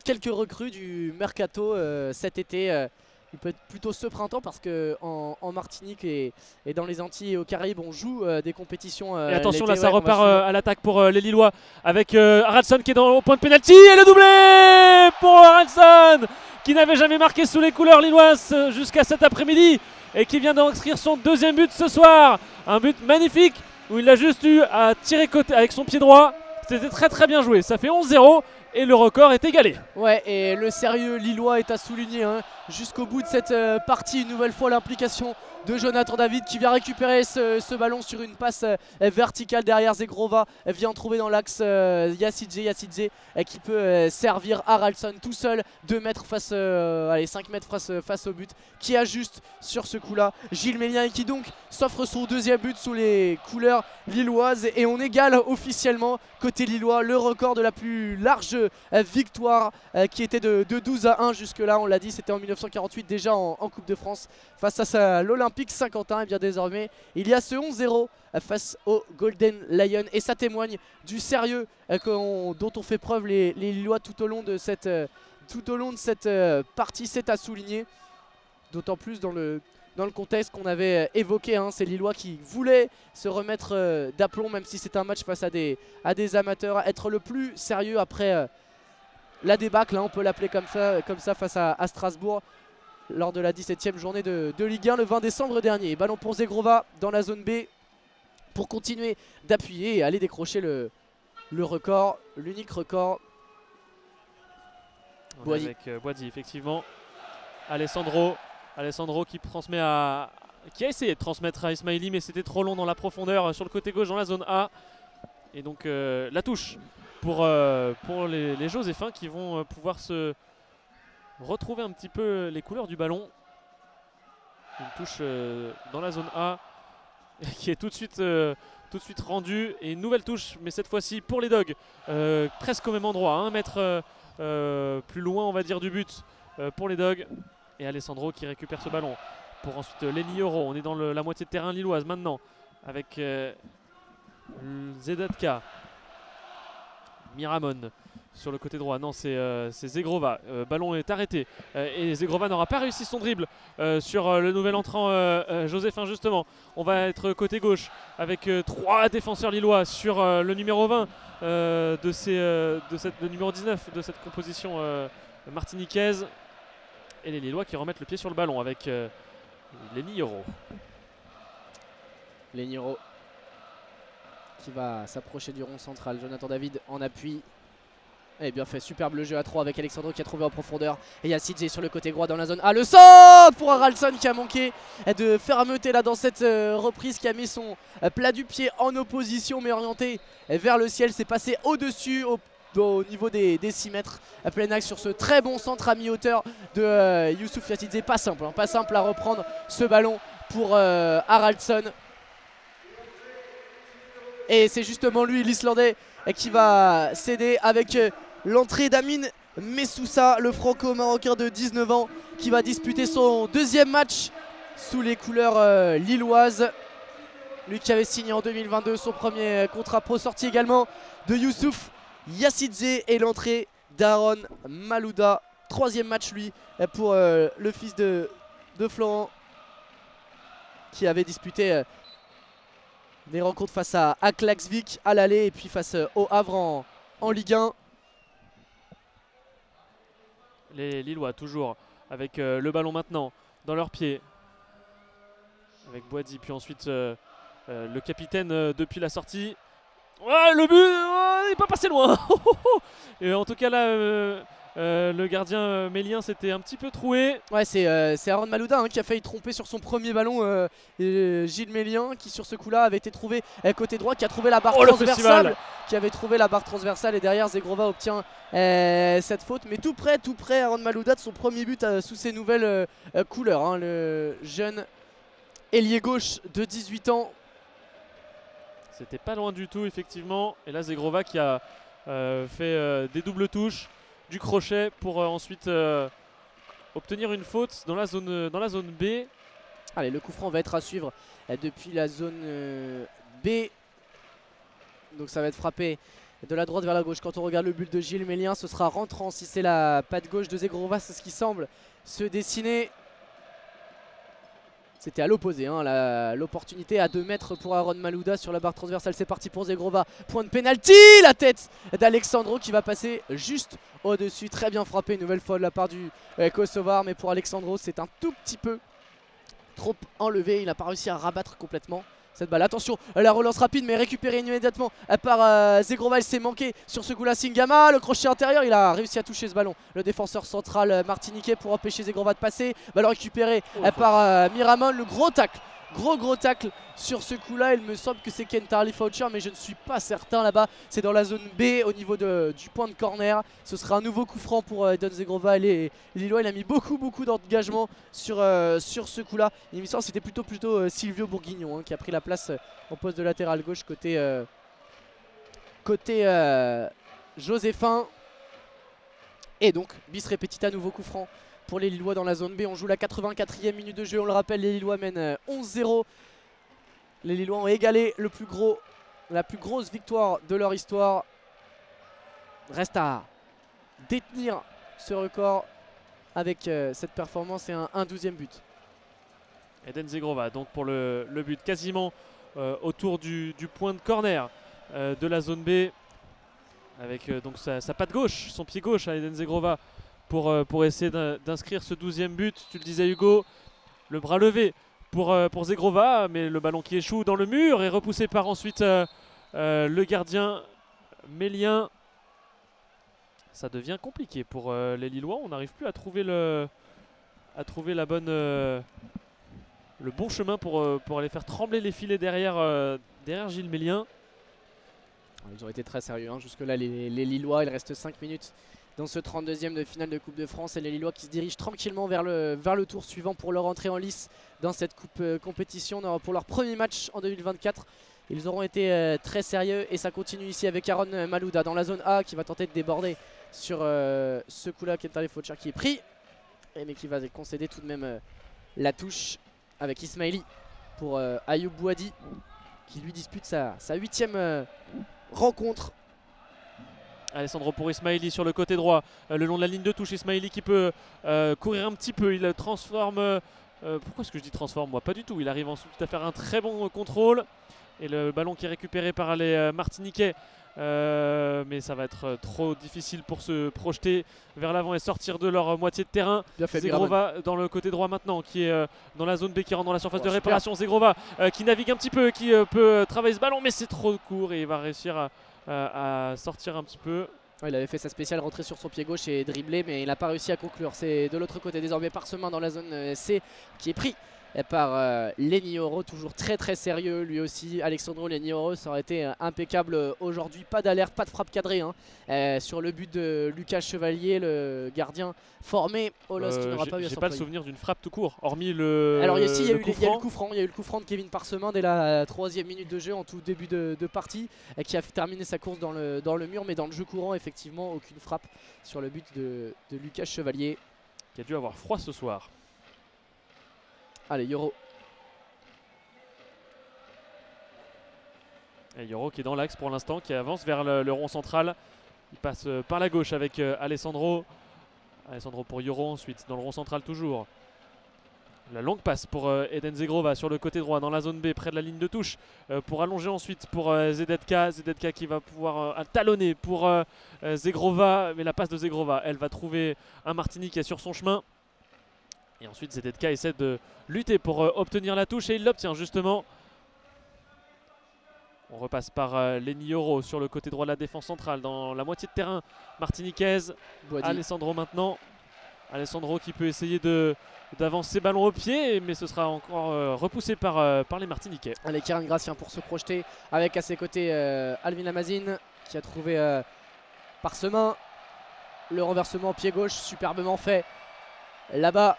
quelques recrues du Mercato cet été. Il peut être plutôt ce printemps parce qu'en Martinique et dans les Antilles et aux Caraïbes on joue des compétitions. Et attention là, l'été, ça ouais, repart à l'attaque pour les Lillois avec Haraldson qui est au point de pénalty et le doublé pour Haraldson qui n'avait jamais marqué sous les couleurs lilloises jusqu'à cet après-midi et qui vient d'inscrire son deuxième but ce soir. Un but magnifique où il a juste eu à tirer côté avec son pied droit. C'était très bien joué, ça fait 11-0 et le record est égalé. Ouais, et le sérieux lillois est à souligner hein. Jusqu'au bout de cette partie. Une nouvelle fois l'implication de Jonathan David qui vient récupérer ce ballon sur une passe verticale derrière Zegrova. Elle vient trouver dans l'axe Yasidze qui peut servir Haraldson tout seul 2 mètres face, allez 5 mètres face au but, qui ajuste sur ce coup là. Gilles Mélien qui donc s'offre son deuxième but sous les couleurs lilloises et on égale officiellement côté lillois le record de la plus large victoire qui était de 12-1 jusque là. On l'a dit, c'était en 1948 déjà en Coupe de France face à l'Olympique Saint-Quentin. Et bien désormais il y a ce 11-0 face au Golden Lion et ça témoigne du sérieux dont ont fait preuve les Lillois tout au long de cette partie. C'est à souligner, d'autant plus dans le contexte qu'on avait évoqué hein, ces Lillois qui voulaient se remettre d'aplomb, même si c'est un match face à des amateurs, être le plus sérieux après la débâcle, hein, on peut l'appeler comme ça face à Strasbourg lors de la 17e journée de Ligue 1 le 20 décembre dernier. Ballon pour Zegrova dans la zone B pour continuer d'appuyer et aller décrocher le record, l'unique record. Boadi. Avec Boadi effectivement. Alessandro qui transmet qui a essayé de transmettre à Ismaili mais c'était trop long dans la profondeur sur le côté gauche dans la zone A. Et donc la touche pour les Joséphins qui vont pouvoir se retrouver un petit peu les couleurs du ballon. Une touche dans la zone A qui est tout de suite rendue et une nouvelle touche mais cette fois-ci pour les Dogs presque au même endroit, 1 mètre plus loin on va dire du but pour les Dogs. Et Alessandro qui récupère ce ballon pour ensuite Lenny Euro. On est dans la moitié de terrain lilloise maintenant avec Zedetka, Miramon sur le côté droit. Non, c'est Zegrova. Ballon est arrêté et Zegrova n'aura pas réussi son dribble sur le nouvel entrant Joséphin justement. On va être côté gauche avec 3 défenseurs lillois sur le numéro 20 le numéro 19 de cette composition martiniquaise. Et les Lillois qui remettent le pied sur le ballon avec Lenny Euro. Lenny Euro qui va s'approcher du rond central. Jonathan David en appui. Et bien fait, superbe le jeu à 3 avec Alexandro qui a trouvé en profondeur. Et il y a CJ sur le côté droit dans la zone A. Le centre pour Haraldson qui a manqué de fermeté là dans cette reprise, qui a mis son plat du pied en opposition mais orienté vers le ciel. C'est passé au-dessus au niveau des 6 mètres à plein axe sur ce très bon centre à mi-hauteur de Youssouf Yasidze. Pas simple à reprendre ce ballon pour Haraldson. Et c'est justement lui, l'Islandais, qui va céder avec l'entrée d'Amin Messoussa, le franco-marocain de 19 ans, qui va disputer son deuxième match sous les couleurs lilloises. Lui qui avait signé en 2022 son premier contrat pro, sorti également de Youssouf Yasidze, et l'entrée d'Aaron Malouda. Troisième match lui pour le fils de Florent, qui avait disputé des rencontres face à Klaksvik à l'aller et puis face au Havre en Ligue 1. Les Lillois toujours avec le ballon maintenant dans leurs pieds avec Boadi, puis ensuite le capitaine depuis la sortie. Ouais, le but, il n'est pas passé loin. Et en tout cas là le gardien Mélien s'était un petit peu troué. Ouais, c'est Aaron Malouda qui a failli tromper sur son premier ballon. Gilles Mélien qui sur ce coup là avait été trouvé côté droit, qui a trouvé la barre transversale, et derrière Zegrova obtient cette faute, mais tout près Aaron Malouda de son premier but sous ses nouvelles couleurs, le jeune ailier gauche de 18 ans C'était pas loin du tout effectivement. Et là Zegrova qui a fait des doubles touches, du crochet pour ensuite obtenir une faute dans la zone B. Allez, le coup franc va être à suivre depuis la zone B. Donc ça va être frappé de la droite vers la gauche. Quand on regarde le but de Gilles Mélien, ce sera rentrant si c'est la patte gauche de Zegrova. C'est ce qui semble se dessiner. C'était à l'opposé, hein, l'opportunité à 2 mètres pour Aaron Malouda sur la barre transversale. C'est parti pour Zegrova. Point de pénalty, la tête d'Alexandro qui va passer juste au-dessus. Très bien frappé une nouvelle fois de la part du Kosovar. Mais pour Alexandro, c'est un tout petit peu trop enlevé. Il n'a pas réussi à rabattre complètement cette balle. Attention, la relance rapide mais récupérée immédiatement par Zegrova. Il s'est manqué sur ce coup-là. Singama, le crochet intérieur, il a réussi à toucher ce ballon. Le défenseur central martiniquais pour empêcher Zegrova de passer. Ballon récupéré par Miramon. Le gros tacle. Gros tacle sur ce coup-là. Il me semble que c'est Kentarli Foucher, mais je ne suis pas certain là-bas. C'est dans la zone B au niveau du point de corner. Ce sera un nouveau coup franc pour Don Zegrova. Les Lillois, il a mis beaucoup d'engagement sur ce coup-là. Il me semble que c'était plutôt Silvio Bourguignon qui a pris la place en poste de latéral gauche côté Joséphin. Et donc, bis repetita, nouveau coup franc pour les Lillois dans la zone B. On joue la 84e minute de jeu. On le rappelle, les Lillois mènent 11-0. Les Lillois ont égalé la plus grosse victoire de leur histoire. Reste à détenir ce record avec cette performance et un 12e but. Eden Zegrova donc pour le but quasiment autour du point de corner de la zone B. Avec donc sa patte gauche, son pied gauche à Eden Zegrova. Pour essayer d'inscrire ce 12e but. Tu le disais Hugo, le bras levé pour Zegrova, mais le ballon qui échoue dans le mur est repoussé par ensuite le gardien Mélien. Ça devient compliqué pour les Lillois. On n'arrive plus à trouver le bon chemin pour aller faire trembler les filets derrière Gilles Mélien. Ils ont été très sérieux jusque là les Lillois. Il reste 5 minutes dans ce 32e de finale de Coupe de France, et les Lillois qui se dirigent tranquillement vers le tour suivant pour leur entrée en lice dans cette compétition pour leur premier match en 2024. Ils auront été très sérieux et ça continue ici avec Aaron Malouda dans la zone A qui va tenter de déborder sur ce coup-là. Kentarli Foucher qui est pris mais qui va concéder tout de même la touche avec Ismaili pour Ayoub Bouadi qui lui dispute sa 8e rencontre. Alessandro pour Ismaili sur le côté droit, le long de la ligne de touche. Ismaili qui peut courir un petit peu, il transforme, pourquoi est-ce que je dis transforme moi? Pas du tout, il arrive ensuite à faire un très bon contrôle et le ballon qui est récupéré par les Martiniquais, mais ça va être trop difficile pour se projeter vers l'avant et sortir de leur moitié de terrain. Zegrova dans le côté droit maintenant qui est dans la zone B, qui rentre dans la surface de réparation. Zegrova qui navigue un petit peu, qui peut travailler ce ballon, mais c'est trop court et il va réussir à sortir un petit peu. Il avait fait sa spéciale rentrée sur son pied gauche et dribblé, mais il n'a pas réussi à conclure. C'est de l'autre côté désormais Parsemin dans la zone C qui est pris par Lenny Oro, toujours très sérieux lui aussi. Alexandro Lenny Oro, ça aurait été impeccable aujourd'hui. Pas d'alerte, pas de frappe cadrée sur le but de Lucas Chevalier, le gardien formé au LOSC qui n'aura pas eu à s'employer. J'ai pas le souvenir d'une frappe tout court, hormis le. Alors ici il y a eu le coup franc. Il y a eu le coup franc de Kevin Parsemin dès la 3e minute de jeu en tout début de partie, qui a terminé sa course dans le mur, mais dans le jeu courant effectivement aucune frappe sur le but de Lucas Chevalier. Qui a dû avoir froid ce soir. Allez, Yoro. Et Yoro qui est dans l'axe pour l'instant, qui avance vers le rond central. Il passe par la gauche avec Alessandro. Alessandro pour Yoro ensuite, dans le rond central toujours. La longue passe pour Eden Zegrova sur le côté droit dans la zone B, près de la ligne de touche, pour allonger ensuite pour Zedetka. Zedetka qui va pouvoir talonner pour Zegrova, mais la passe de Zegrova, elle va trouver un Martinique qui est sur son chemin. Et ensuite Zedetka essaie de lutter pour obtenir la touche et il l'obtient justement. On repasse par Lenny Yoro sur le côté droit de la défense centrale dans la moitié de terrain martiniquaise. Alessandro maintenant. Alessandro qui peut essayer d'avancer ballon au pied, mais ce sera encore repoussé par les Martiniquais. Allez, Kieran Gracien pour se projeter avec à ses côtés Alvin Lamazine qui a trouvé Parsemin. Le renversement pied gauche superbement fait là-bas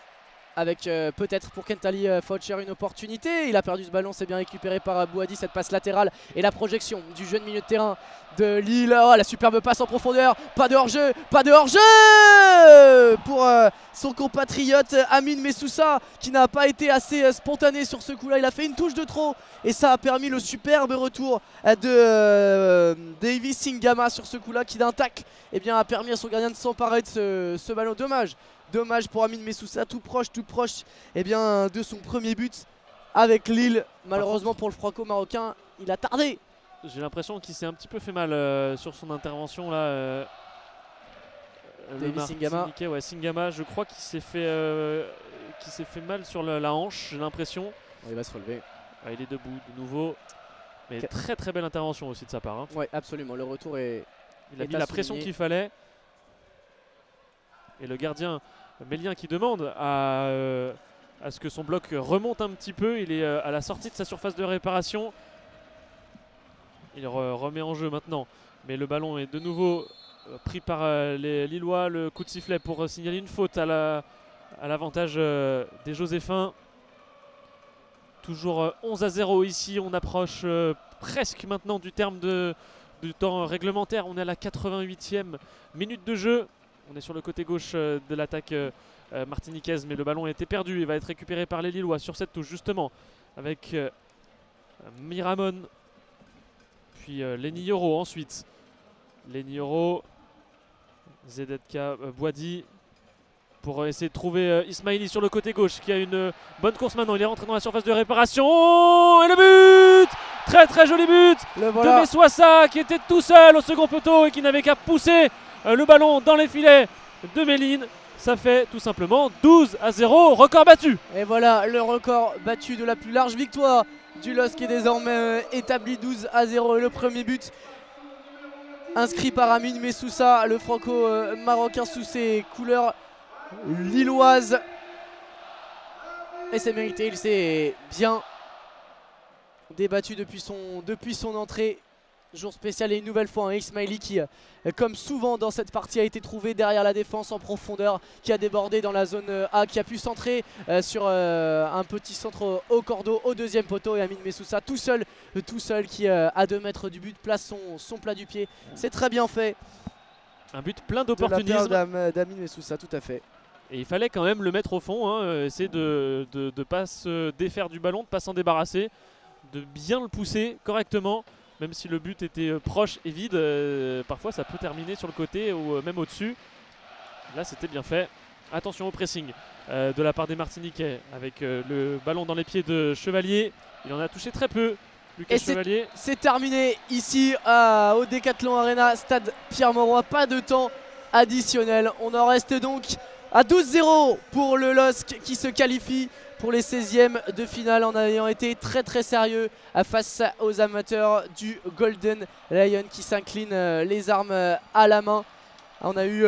avec peut-être pour Kentali Faucher une opportunité. Il a perdu ce ballon, c'est bien récupéré par Bouhaddi, cette passe latérale et la projection du jeune milieu de terrain de Lille. Oh, la superbe passe en profondeur, pas de hors-jeu, pas de hors-jeu pour son compatriote Amin Messoussa qui n'a pas été assez spontané sur ce coup-là. Il a fait une touche de trop et ça a permis le superbe retour de Davis Singama sur ce coup-là qui d'un tac a permis à son gardien de s'emparer de ce ballon. Dommage pour Amin Messoussa, tout proche de son premier but avec Lille. Malheureusement pour le franco-marocain, il a tardé. J'ai l'impression qu'il s'est un petit peu fait mal sur son intervention là. Davis Singama. Ouais, Singama, je crois qu'il s'est fait mal sur la hanche, j'ai l'impression. Il va se relever. Ouais, il est debout de nouveau. Mais très très belle intervention aussi de sa part. Hein. Ouais, absolument. Le retour est. Il a mis la pression qu'il fallait. Et le gardien Mélien qui demande à ce que son bloc remonte un petit peu. Il est à la sortie de sa surface de réparation. Il remet en jeu maintenant. Mais le ballon est de nouveau pris par les Lillois. Le coup de sifflet pour signaler une faute à l'avantage des Joséphins. Toujours 11-0 ici. On approche presque maintenant du terme du temps réglementaire. On est à la 88e minute de jeu. On est sur le côté gauche de l'attaque martiniquaise, mais le ballon a été perdu. Il va être récupéré par les Lillois sur cette touche justement avec Miramon. Puis Lenny Yoro ensuite. Lenny Yoro, ZDK, Bouhaddi pour essayer de trouver Ismaili sur le côté gauche qui a une bonne course maintenant. Il est rentré dans la surface de réparation et le but! Très très joli but de Messouassa qui était tout seul au second poteau et qui n'avait qu'à pousser le ballon dans les filets de Méline. Ça fait tout simplement 12-0, record battu. Et voilà le record battu de la plus large victoire du LOSC qui est désormais établi 12-0. Le premier but inscrit par Amin Messoussa, le franco-marocain sous ses couleurs lilloises. Et c'est mérité, il s'est bien débattu depuis son entrée. Jour spécial et une nouvelle fois un Ismaili qui, comme souvent dans cette partie, a été trouvé derrière la défense en profondeur, qui a débordé dans la zone A, qui a pu centrer sur un petit centre au cordeau au deuxième poteau. Et Amin Messoussa tout seul qui à 2 mètres du but place son plat du pied. C'est très bien fait. Un but plein d'opportunisme d'Amin Messoussa, tout à fait. Et il fallait quand même le mettre au fond, hein, essayer de ne pas se défaire du ballon, de ne pas s'en débarrasser, de bien le pousser correctement. Même si le but était proche et vide, parfois ça peut terminer sur le côté ou même au-dessus. Là c'était bien fait. Attention au pressing de la part des Martiniquais avec le ballon dans les pieds de Chevalier. Il en a touché très peu, Lucas Chevalier. C'est terminé ici au Decathlon Arena, stade Pierre-Mauroy. Pas de temps additionnel. On en reste donc à 12-0 pour le LOSC qui se qualifie pour les 16e de finale en ayant été très très sérieux face aux amateurs du Golden Lion qui s'inclinent les armes à la main. On a eu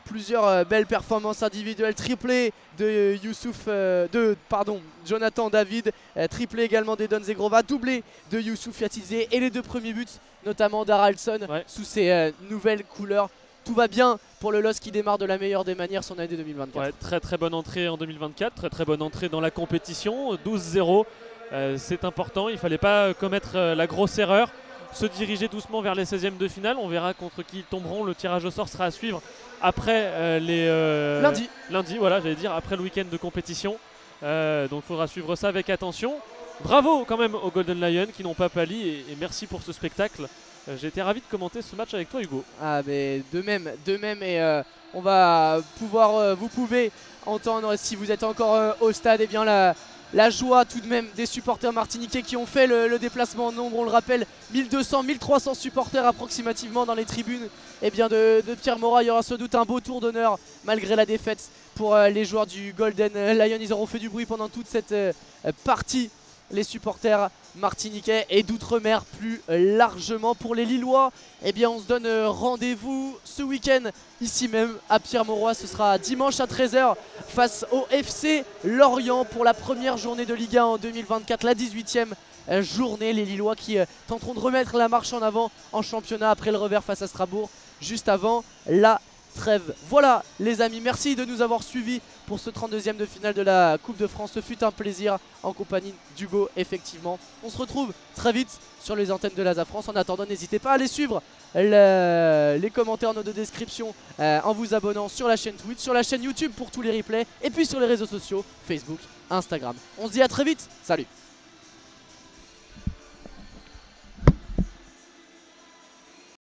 plusieurs belles performances individuelles, triplé de Jonathan David, triplé également d'Edon Zegrova, doublé de Youssouf Yatizé et les 2 premiers buts notamment d'Haraldsson sous ses nouvelles couleurs. Tout va bien pour le LOSC qui démarre de la meilleure des manières son année 2024. Ouais, très très bonne entrée en 2024, très très bonne entrée dans la compétition, 12-0, c'est important, il ne fallait pas commettre la grosse erreur, se diriger doucement vers les 16e de finale, on verra contre qui ils tomberont, le tirage au sort sera à suivre après lundi, voilà, j'allais dire après le week-end de compétition, donc il faudra suivre ça avec attention. Bravo quand même aux Golden Lions qui n'ont pas pâli et merci pour ce spectacle. J'ai été ravi de commenter ce match avec toi Hugo. Ah mais de même et on va pouvoir, vous pouvez entendre si vous êtes encore au stade, et bien la joie tout de même des supporters martiniquais qui ont fait le déplacement en nombre, on le rappelle, 1200-1300 supporters approximativement dans les tribunes de Pierre-Mauroy. Il y aura sans doute un beau tour d'honneur malgré la défaite pour les joueurs du Golden Lion. Ils auront fait du bruit pendant toute cette partie, les supporters martiniquais et d'outre-mer plus largement. Pour les Lillois, on se donne rendez-vous ce week-end ici même à Pierre-Mauroy. Ce sera dimanche à 13h face au FC Lorient pour la première journée de Ligue 1 en 2024, la 18e journée. Les Lillois qui tenteront de remettre la marche en avant en championnat après le revers face à Strasbourg juste avant la trêve. Voilà les amis, merci de nous avoir suivis pour ce 32e de finale de la Coupe de France. Ce fut un plaisir en compagnie d'Hugo, effectivement. On se retrouve très vite sur les antennes de l'Asa France. En attendant, n'hésitez pas à aller suivre les commentaires en note de description en vous abonnant sur la chaîne Twitch, sur la chaîne YouTube pour tous les replays et puis sur les réseaux sociaux, Facebook, Instagram. On se dit à très vite, salut!